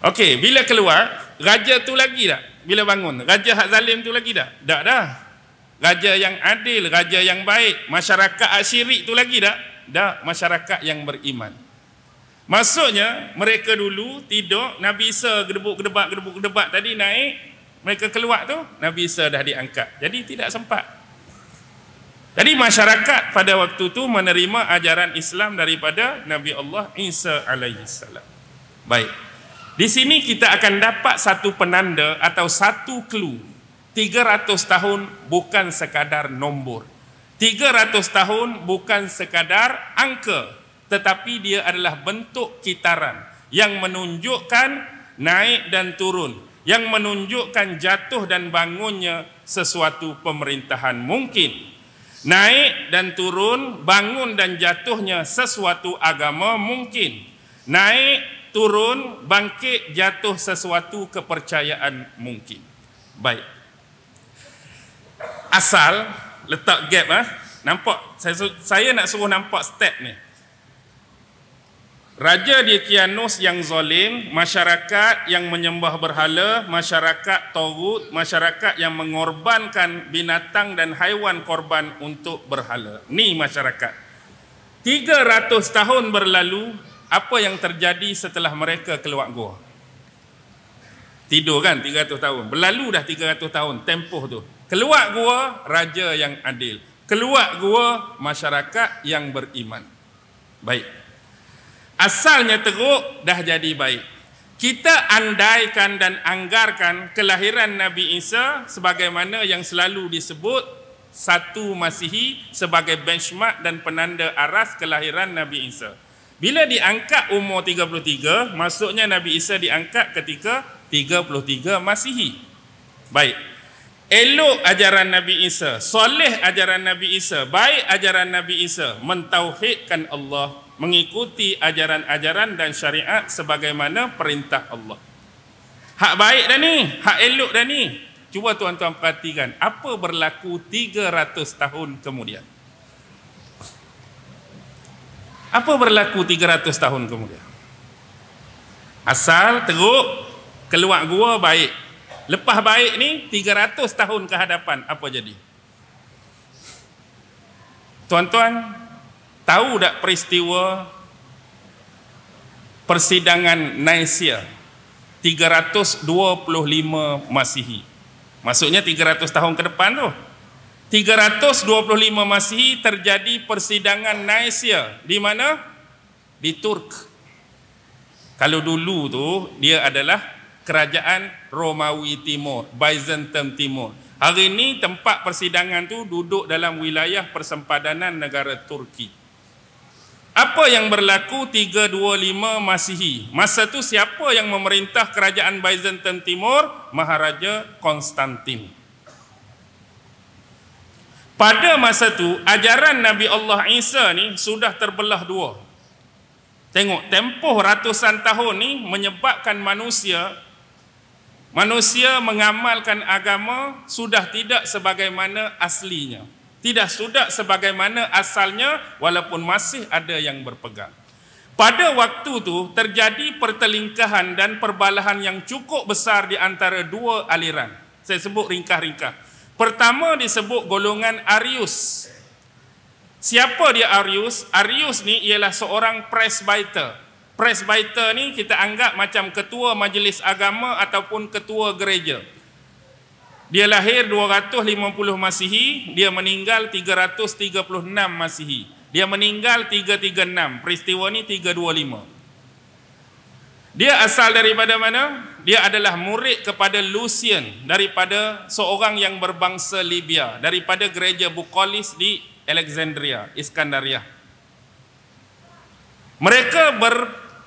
Okey, bila keluar, raja tu lagi tak? Bila bangun, raja hak zalim tu lagi tak? Tak dah. Raja yang adil, raja yang baik, masyarakat asyirik tu lagi tak? Tak, masyarakat yang beriman. Maksudnya, mereka dulu tidur, Nabi Isa gedebak tadi naik, mereka keluar tu, Nabi Isa dah diangkat. Jadi tidak sempat. Jadi masyarakat pada waktu itu menerima ajaran Islam daripada Nabi Allah Isa alaihi salam. Baik. Di sini kita akan dapat satu penanda atau satu clue. 300 tahun bukan sekadar nombor. 300 tahun bukan sekadar angka, tetapi dia adalah bentuk kitaran yang menunjukkan naik dan turun, yang menunjukkan jatuh dan bangunnya sesuatu pemerintahan mungkin. Naik dan turun, bangun dan jatuhnya sesuatu agama mungkin. Naik, turun, bangkit, jatuh sesuatu kepercayaan mungkin. Baik. Asal, letak gap nampak, saya nak suruh nampak step ni. Raja Dikianus yang zalim, masyarakat yang menyembah berhala, masyarakat tagut, masyarakat yang mengorbankan binatang dan haiwan korban untuk berhala. Ni masyarakat. 300 tahun berlalu, apa yang terjadi setelah mereka keluar gua? Tidur kan 300 tahun. Berlalu dah 300 tahun tempoh tu. Keluar gua raja yang adil. Keluar gua masyarakat yang beriman. Baik. Asalnya teruk, dah jadi baik. Kita andaikan dan anggarkan kelahiran Nabi Isa sebagaimana yang selalu disebut 1 Masihi sebagai benchmark dan penanda aras kelahiran Nabi Isa. Bila diangkat umur 33, maksudnya Nabi Isa diangkat ketika 33 Masihi. Baik. Elok ajaran Nabi Isa, soleh ajaran Nabi Isa, baik ajaran Nabi Isa, mentauhidkan Allah, mengikuti ajaran-ajaran dan syariat sebagaimana perintah Allah. Hak baik dah ni, hak elok dah ni. Cuba tuan-tuan perhatikan, apa berlaku 300 tahun kemudian? Apa berlaku 300 tahun kemudian? Asal teruk, keluar gua baik. Lepas baik ni 300 tahun ke hadapan apa jadi? Tuan-tuan tahu tak peristiwa persidangan Naisya 325 Masihi? Maksudnya 300 tahun ke depan tu. 325 Masihi terjadi persidangan Naisya di mana? Di Turk. Kalau dulu tu dia adalah kerajaan Romawi Timur, Byzantium Timur. Hari ini tempat persidangan tu duduk dalam wilayah persempadanan negara Turki. Apa yang berlaku 325 Masihi? Masa tu siapa yang memerintah kerajaan Byzantium Timur? Maharaja Konstantin. Pada masa tu ajaran Nabi Allah Isa ni sudah terbelah dua. Tengok, tempoh ratusan tahun ni menyebabkan manusia mengamalkan agama sudah tidak sebagaimana aslinya. Tidak sudah sebagaimana asalnya walaupun masih ada yang berpegang. Pada waktu tu terjadi pertelingkahan dan perbalahan yang cukup besar di antara dua aliran. Saya sebut ringkas-ringkas. Pertama disebut golongan Arius. Siapa dia Arius? Arius ni ialah seorang presbyter. Presbyter ni kita anggap macam ketua majlis agama ataupun ketua gereja. Dia lahir 250 Masihi, dia meninggal 336 Masihi. Dia meninggal 336, peristiwa ni 325. Dia asal daripada mana? Dia adalah murid kepada Lucian, daripada seorang yang berbangsa Libya, daripada gereja Bukolis di Alexandria, Iskandaria. Mereka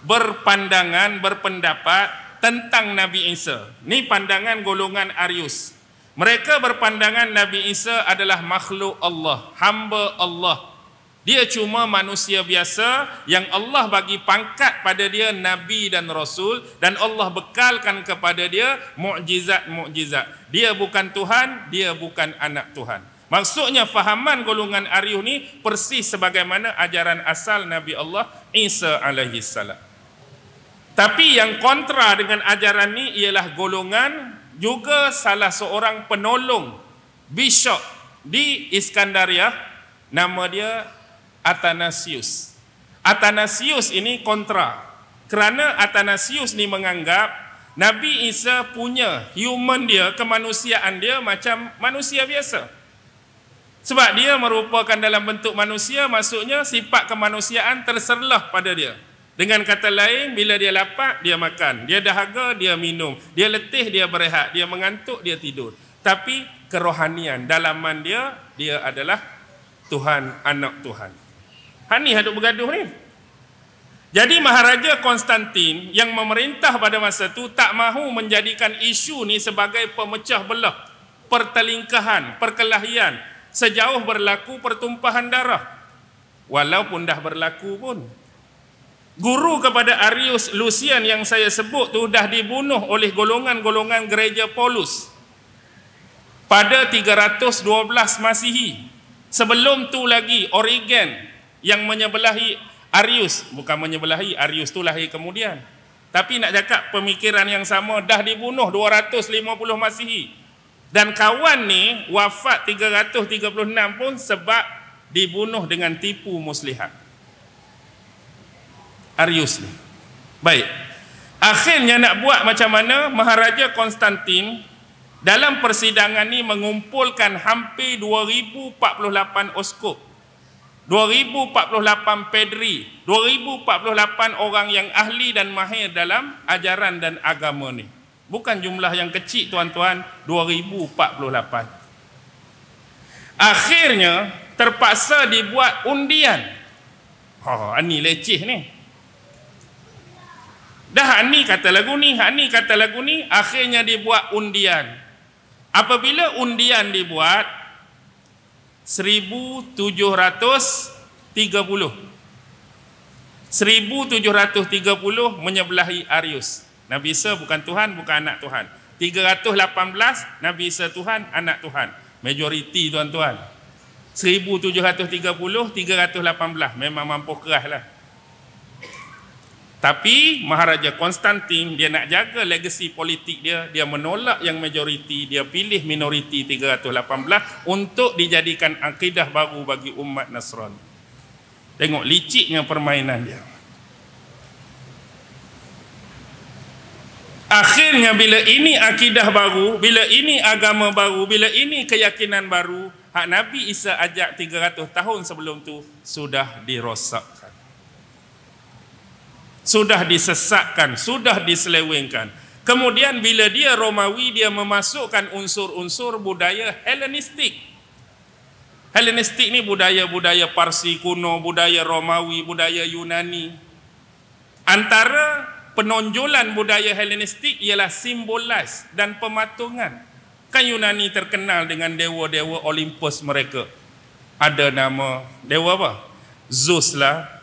berpandangan, berpendapat tentang Nabi Isa. Ni pandangan golongan Arius. Mereka berpandangan Nabi Isa adalah makhluk Allah, hamba Allah. Dia cuma manusia biasa yang Allah bagi pangkat pada dia Nabi dan Rasul, dan Allah bekalkan kepada dia mukjizat-mukjizat. Dia bukan Tuhan, dia bukan anak Tuhan. Maksudnya fahaman golongan Arius ni persis sebagaimana ajaran asal Nabi Allah Isa alaihi salam. Tapi yang kontra dengan ajaran ni ialah golongan juga salah seorang penolong bishop di Iskandaria, nama dia Athanasius. Athanasius ini kontra, kerana Athanasius ni menganggap Nabi Isa punya human dia, kemanusiaan dia macam manusia biasa. Sebab dia merupakan dalam bentuk manusia, maksudnya sifat kemanusiaan terserlah pada dia. Dengan kata lain, bila dia lapar, dia makan. Dia dahaga, dia minum. Dia letih, dia berehat. Dia mengantuk, dia tidur. Tapi kerohanian, dalaman dia, dia adalah Tuhan, anak Tuhan. Hani hadut bergaduh ni. Jadi Maharaja Konstantin yang memerintah pada masa itu tak mahu menjadikan isu ni sebagai pemecah belah, pertelingkahan, perkelahian sejauh berlaku pertumpahan darah. Walaupun dah berlaku pun. Guru kepada Arius Lucian yang saya sebut tu dah dibunuh oleh golongan-golongan gereja Paulus pada 312 Masihi. Sebelum tu lagi Origen yang menyebelahi Arius, bukan menyebelahi, Arius tu lahir kemudian. Tapi nak cakap pemikiran yang sama dah dibunuh 250 Masihi. Dan kawan ni wafat 336 pun sebab dibunuh dengan tipu muslihat. Arius ni. Baik. Akhirnya nak buat macam mana? Maharaja Konstantin dalam persidangan ni mengumpulkan hampir 2048 uskup, 2048 pedri, 2048 orang yang ahli dan mahir dalam ajaran dan agama ni. Bukan jumlah yang kecil tuan-tuan, 2048. Akhirnya terpaksa dibuat undian. Ini leceh ni. Dah ni kata lagu ni, ni kata lagu ni, akhirnya dibuat undian. Apabila undian dibuat 1730 menyebelahi Arius. Nabi Isa bukan Tuhan, bukan anak Tuhan. 318 Nabi Isa Tuhan, anak Tuhan. Majoriti tuan-tuan. 1730, 318 memang mampu keras lah. Tapi Maharaja Konstantin dia nak jaga legasi politik dia, dia menolak yang majoriti, dia pilih minoriti 318 untuk dijadikan akidah baru bagi umat Nasrani. Tengok liciknya permainan dia. Akhirnya bila ini akidah baru, bila ini agama baru, bila ini keyakinan baru, hak Nabi Isa ajak 300 tahun sebelum tu sudah dirosakkan. Sudah disesatkan, sudah diselewengkan. Kemudian bila dia Romawi, dia memasukkan unsur-unsur budaya Helenistik. Helenistik ni budaya-budaya Parsi kuno, budaya Romawi, budaya Yunani. Antara penonjolan budaya Helenistik ialah simbolis dan pematungan. Kan Yunani terkenal dengan dewa-dewa Olympus mereka. Ada nama dewa apa? Zeus lah.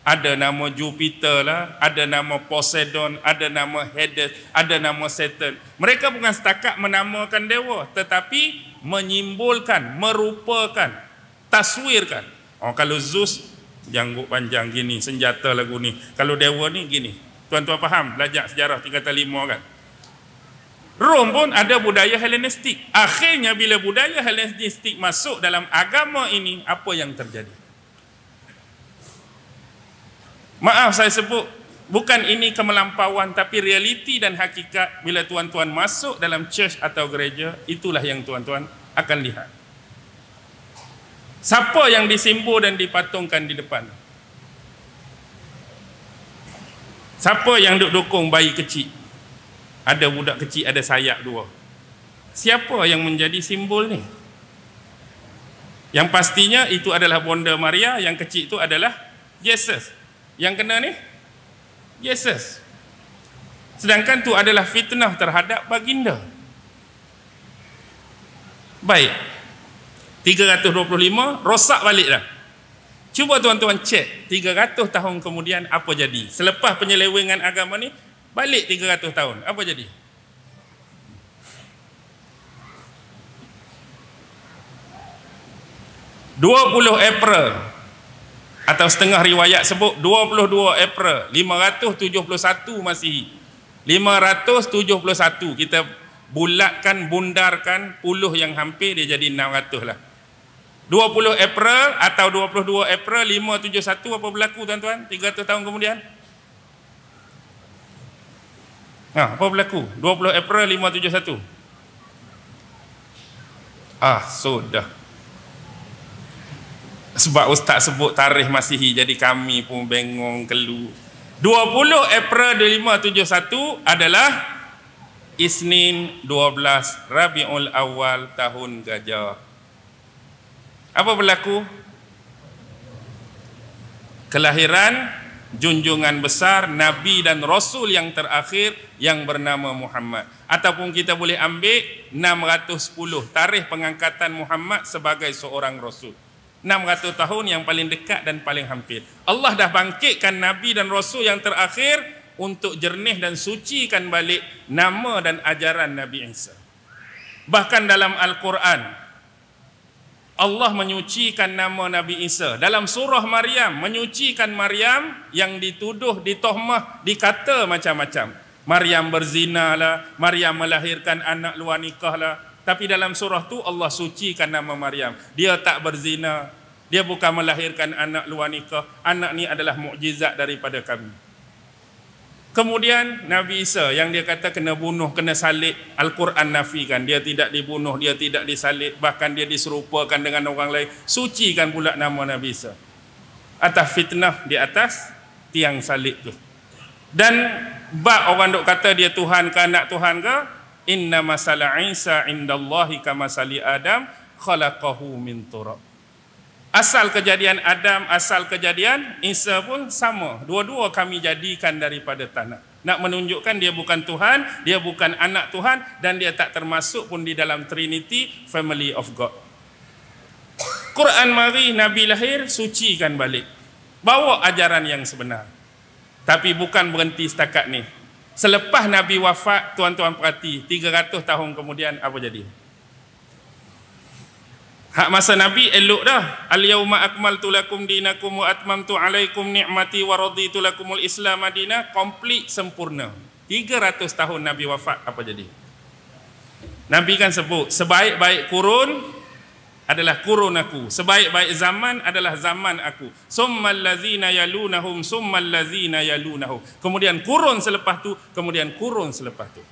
Ada nama Jupiter lah, ada nama Poseidon, ada nama Hades, ada nama Saturn. Mereka bukan setakat menamakan dewa, tetapi menyimbolkan, merupakan, taswirkan. Kalau Zeus, janggut panjang gini, senjata lagu ni. Kalau dewa ni gini. Tuan-tuan faham? Belajar sejarah 3 kata 5 kan? Rom pun ada budaya Helenistik. Akhirnya bila budaya Helenistik masuk dalam agama ini, apa yang terjadi? Maaf saya sebut, bukan ini kemelampauan, tapi realiti dan hakikat. Bila tuan-tuan masuk dalam church atau gereja, itulah yang tuan-tuan akan lihat. Siapa yang disimbol dan dipatungkan di depan? Siapa yang dukung bayi kecil? Ada budak kecil, ada sayap 2. Siapa yang menjadi simbol ni? Yang pastinya itu adalah Bonda Maria, yang kecil itu adalah Yesus. Yang kena ni Yesus. Sedangkan tu adalah fitnah terhadap baginda. Baik. 325 rosak balik dah. Cuba tuan-tuan cek 300 tahun kemudian apa jadi. Selepas penyelewengan agama ni, balik 300 tahun, apa jadi? April atau setengah riwayat sebut 22 April 571 Masihi. 571 kita bulatkan, bundarkan puluh yang hampir dia jadi 600 lah. 20 April atau 22 April 571 apa berlaku tuan-tuan? 300 tahun kemudian. Apa berlaku? 20 April 571. Sudah. Sebab ustaz sebut tarikh Masihi, jadi kami pun bengong kelu. 20 April 571 adalah Isnin 12 Rabiul Awal tahun Gajah. Apa berlaku? Kelahiran junjungan besar Nabi dan Rasul yang terakhir yang bernama Muhammad. Ataupun kita boleh ambil 610 tarikh pengangkatan Muhammad sebagai seorang Rasul. 600 tahun yang paling dekat dan paling hampir. Allah dah bangkitkan Nabi dan Rasul yang terakhir untuk jernih dan sucikan balik nama dan ajaran Nabi Isa. Bahkan dalam Al-Quran Allah menyucikan nama Nabi Isa. Dalam surah Maryam, menyucikan Maryam yang dituduh, ditohmah, dikata macam-macam. Maryam berzina lah, Maryam melahirkan anak luar nikah lah. Tapi dalam surah tu Allah sucikan nama Maryam. Dia tak berzina, dia bukan melahirkan anak luar nikah. Anak ni adalah mukjizat daripada kami. Kemudian Nabi Isa yang dia kata kena bunuh, kena salib, Al-Quran nafikan. Dia tidak dibunuh, dia tidak disalib, bahkan dia diserupakan dengan orang lain. Sucikan pula nama Nabi Isa atas fitnah di atas tiang salib tu. Dan bab orang dok kata dia Tuhan ke anak Tuhan ke, inna masala Isa indallahi kamasali Adam khalaqahu min turab. Asal kejadian Adam, asal kejadian Isa pun sama. Dua-dua kami jadikan daripada tanah. Nak menunjukkan dia bukan Tuhan, dia bukan anak Tuhan, dan dia tak termasuk pun di dalam Trinity, Family of God. Quran mari, Nabi lahir, sucikan balik. Bawa ajaran yang sebenar. Tapi bukan berhenti setakat ni. Selepas Nabi wafat, tuan-tuan perhati, 300 tahun kemudian apa jadi? Hak masa Nabi elok dah. Al-yawma akmaltu lakum dinakum wa atmamtu alaikum ni'mati wa raditu lakumul Islam madinah. Komplit, sempurna. 300 tahun Nabi wafat, apa jadi? Nabi kan sebut, sebaik-baik kurun adalah kurun aku. Sebaik-baik zaman adalah zaman aku. Summal ladzina yalunahum, summal ladzina yalunahum. Kemudian kurun selepas tu, kemudian kurun selepas tu.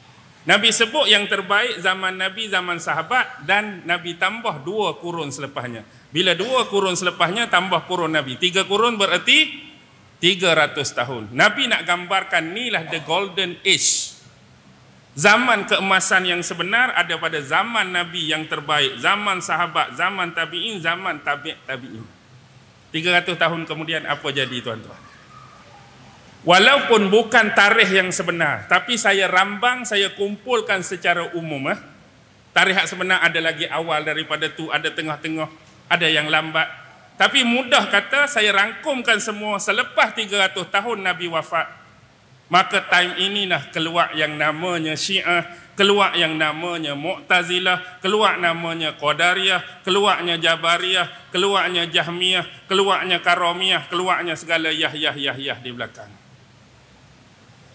Nabi sebut yang terbaik zaman Nabi, zaman sahabat, dan Nabi tambah 2 kurun selepasnya. Bila 2 kurun selepasnya tambah kurun Nabi, 3 kurun berarti 300 tahun. Nabi nak gambarkan inilah the golden age. Zaman keemasan yang sebenar ada pada zaman Nabi yang terbaik, zaman sahabat, zaman tabi'in, zaman tabi'in. 300 tahun kemudian apa jadi tuan-tuan? Walaupun bukan tarikh yang sebenar, tapi saya rambang, saya kumpulkan secara umum. Tarikh yang sebenar ada lagi awal daripada tu, ada tengah-tengah, ada yang lambat. Tapi mudah kata, saya rangkumkan semua selepas 300 tahun Nabi wafat. Maka time inilah keluar yang namanya Syiah, keluar yang namanya Mu'tazilah, keluar namanya Qadariyah, keluarnya Jabariyah, keluarnya Jahmiyah, keluarnya Karamiyah, keluarnya segala yah di belakang.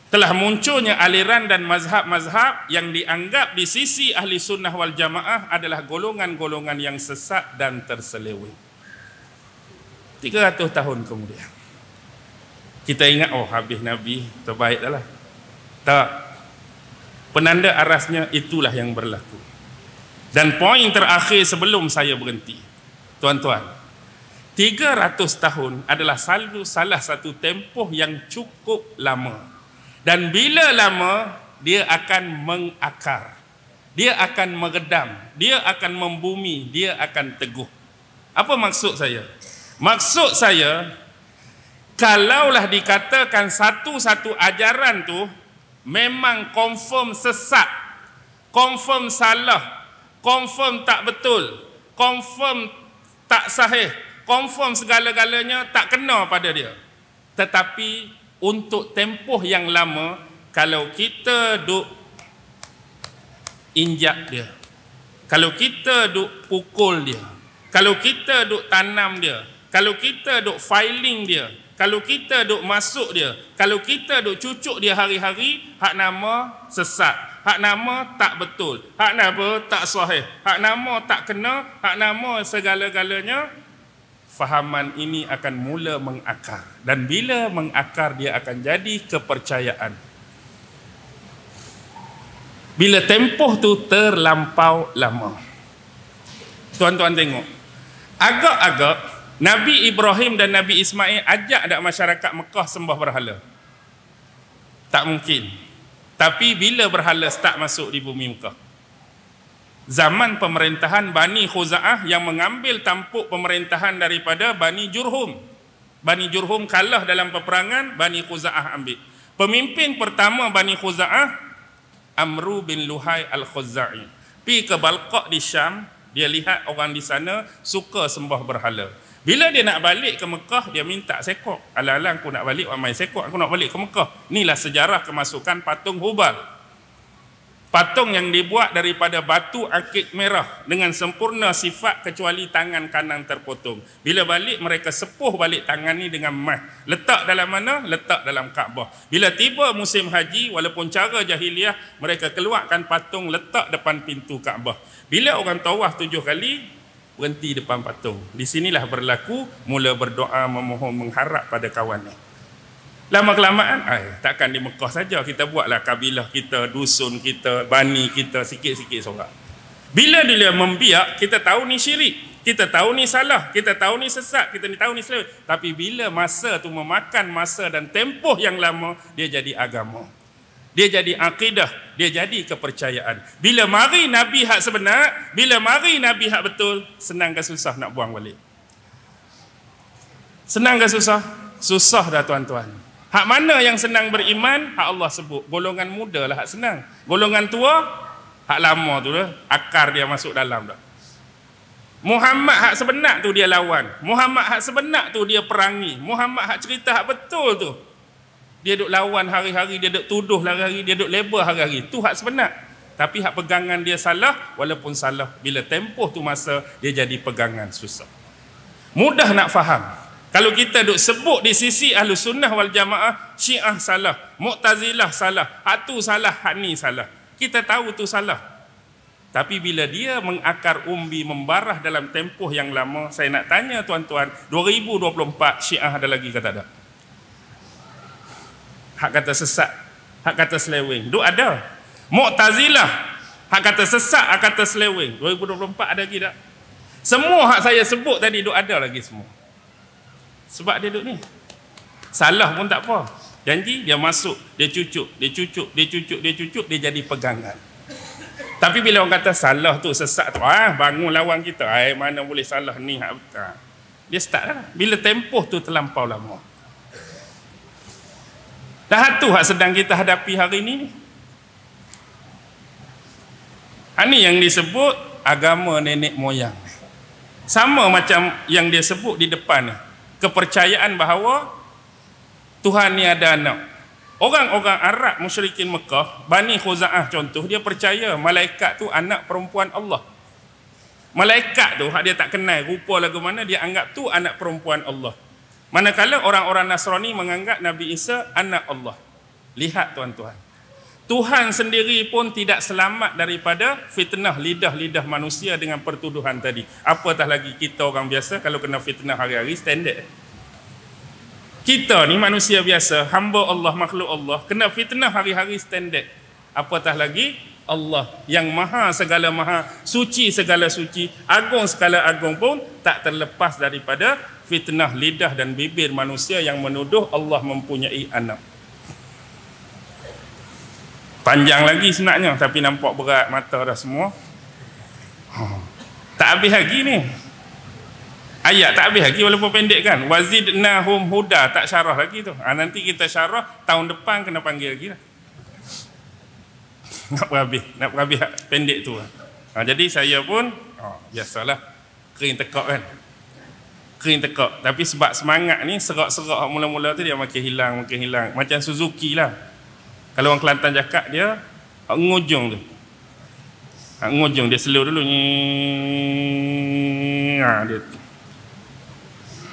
Telah munculnya aliran dan mazhab-mazhab yang dianggap di sisi ahli sunnah wal jamaah adalah golongan-golongan yang sesat dan terseleweng. 300 tahun kemudian kita ingat, oh habis Nabi, terbaik dah lah. Tak. Penanda arasnya itulah yang berlaku. Dan poin terakhir sebelum saya berhenti, tuan-tuan, 300 tahun adalah selalu salah satu tempoh yang cukup lama. Dan bila lama, dia akan mengakar. Dia akan meredam. Dia akan membumi. Dia akan teguh. Apa maksud saya? Maksud saya, kalaulah dikatakan satu-satu ajaran tu memang confirm sesat, confirm salah, confirm tak betul, confirm tak sahih, confirm segala-galanya tak kena pada dia. Tetapi untuk tempoh yang lama, kalau kita duk injak dia, kalau kita duk pukul dia, kalau kita duk tanam dia, kalau kita duk filing dia, kalau kita duk masuk dia, kalau kita duk cucuk dia hari-hari, hak nama sesat, hak nama tak betul, hak nama tak sahih, hak nama tak kena, hak nama segala-galanya, fahaman ini akan mula mengakar. Dan bila mengakar, dia akan jadi kepercayaan. Bila tempoh tu terlampau lama, tuan-tuan tengok, agak-agak Nabi Ibrahim dan Nabi Ismail ajak dak masyarakat Mekah sembah berhala? Tak mungkin. Tapi bila berhala start masuk di bumi Mekah? Zaman pemerintahan Bani Khuza'ah yang mengambil tampuk pemerintahan daripada Bani Jurhum. Bani Jurhum kalah dalam peperangan, Bani Khuza'ah ambil. Pemimpin pertama Bani Khuza'ah, Amru bin Luhai Al-Khuzai. Pergi ke Balqa di Syam, dia lihat orang di sana suka sembah berhala. Bila dia nak balik ke Mekah, dia minta sekok. Alang-alang aku nak balik, ramai sekok, aku nak balik ke Mekah. Inilah sejarah kemasukan patung Hubal. Patung yang dibuat daripada batu akik merah dengan sempurna sifat kecuali tangan kanan terpotong. Bila balik, mereka sepuh balik tangan ni dengan emas. Letak dalam mana? Letak dalam Kaabah. Bila tiba musim haji, walaupun cara jahiliah, mereka keluarkan patung letak depan pintu Kaabah. Bila orang tawaf 7 kali, berhenti depan patung. Di sinilah berlaku, mula berdoa, memohon, mengharap pada kawan ni. Lama-kelamaan, takkan di Mekah saja kita buatlah kabilah kita, dusun kita, bani kita, sikit-sikit sorak. Bila dia membiak, kita tahu ni syirik, kita tahu ni salah, kita tahu ni sesat, kita tahu ni salah. Tapi bila masa tu memakan masa dan tempoh yang lama, dia jadi agama. Dia jadi akidah, dia jadi kepercayaan. Bila mari Nabi hak sebenar, bila mari Nabi hak betul, senang ke susah nak buang balik? Senang ke susah? Susah dah tuan-tuan. Hak mana yang senang beriman? Hak Allah sebut. Golongan muda lah hak senang. Golongan tua, hak lama tu dah. Akar dia masuk dalam dah. Muhammad hak sebenar tu dia lawan. Muhammad hak sebenar tu dia perangi. Muhammad hak cerita hak betul tu, dia duk lawan hari-hari, dia duk tuduh hari-hari, dia duk label hari-hari. Tu hak sebenar. Tapi hak pegangan dia salah, walaupun salah, bila tempoh tu masa, dia jadi pegangan susah. Mudah nak faham. Kalau kita duk sebut di sisi Ahlus Sunnah wal Jamaah, Syiah salah, Mu'tazilah salah, hak tu salah, hak ni salah. Kita tahu tu salah. Tapi bila dia mengakar umbi, membarah dalam tempoh yang lama, saya nak tanya tuan-tuan, 2024 Syiah ada lagi ke tak ada? Hak kata sesat, hak kata seleweng, duk ada. Mu'tazilah, hak kata sesat, hak kata seleweng, 2024 ada lagi tak? Semua hak saya sebut tadi duk ada lagi semua. Sebab dia duduk ni. Salah pun tak apa. Janji dia masuk, dia cucuk, dia cucuk, dia cucuk, dia cucuk, dia jadi pegangan. Tapi bila orang kata salah tu, sesat tu, bangun lawan kita, mana boleh salah ni, dia start lah. Bila tempoh tu terlampau lama. Dah tu hak sedang kita hadapi hari ni. Ini yang disebut agama nenek moyang. Sama macam yang dia sebut di depan ni. Kepercayaan bahawa Tuhan ni ada anak. Orang-orang Arab musyrikin Mekah, Bani Khuza'ah contoh, dia percaya malaikat tu anak perempuan Allah. Malaikat tu hak dia tak kenal rupa lagu mana, dia anggap tu anak perempuan Allah. Manakala orang-orang Nasrani menganggap Nabi Isa anak Allah. Lihat tuan-tuan, Tuhan sendiri pun tidak selamat daripada fitnah lidah-lidah manusia dengan pertuduhan tadi. Apatah lagi kita orang biasa, kalau kena fitnah hari-hari, standard. Kita ni manusia biasa, hamba Allah, makhluk Allah, kena fitnah hari-hari, standard. Apatah lagi Allah yang maha segala maha, suci segala suci, agung segala agung pun tak terlepas daripada fitnah lidah dan bibir manusia yang menuduh Allah mempunyai anak. Panjang lagi sebenarnya, tapi nampak berat mata dah semua. Tak habis lagi ni. Ayat tak habis lagi walaupun pendek kan. Wazidnahum huda, tak syarah lagi tu. Nanti kita syarah tahun depan kena panggil lagi lah. Nak berhabis pendek tu. Jadi saya pun biasalah kering tekak kan. Kering tekak. Tapi sebab semangat ni, serak-serak mula-mula tu dia makin hilang. Macam Suzuki lah. Kalau orang Kelantan cakap dia ngujung tu. Ngujung dia slow dulu ni. Dia.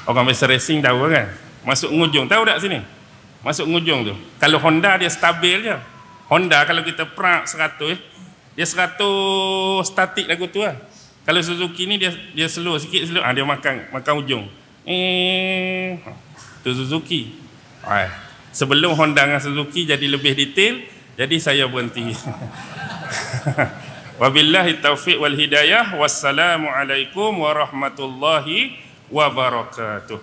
Orang biasa racing tahu kan. Masuk ngujung, tahu tak sini? Masuk ngujung tu. Kalau Honda dia stabil je. Honda kalau kita perak 100 dia 100 statik lagu tu lah. Kalau Suzuki ni dia slow sikit, slow. Dia makan ujung. Tu Suzuki. Sebelum Honda dengan Suzuki jadi lebih detail, jadi saya berhenti. Wabillahi taufiq wal hidayah. Wassalamualaikum warahmatullahi wabarakatuh.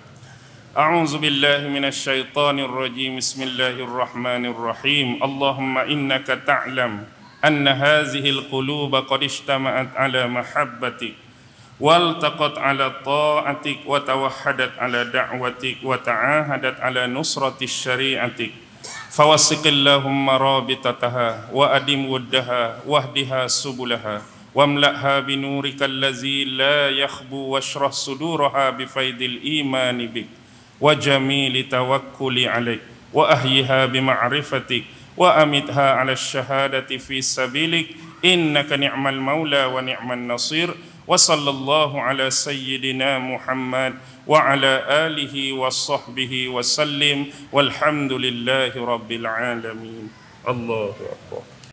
A'udzu billahi minasy syaithanir rajim. Bismillahirrahmanirrahim. Allahumma innaka ta'lam anna hadhihi al-quluba qad ijtama'at ala mahabbati والتقت على طاعتك وتوحدت على دعوتك وتعاهدت على نصرة شريعتك فوثق اللهم رابطتها وأدم ودها واهدها سبلها واملأها بنورك الذي لا يخبو واشرح صدورها بفيض الإيمان بك وجميل توكل عليك وأحيها بمعرفتك وأمتها على الشهادة في سبيلك إنك نعم المولى ونعم النصير وصلى الله على سيدنا محمد وعلى آله وصحبه وسلم والحمد لله رب العالمين الله أكبر.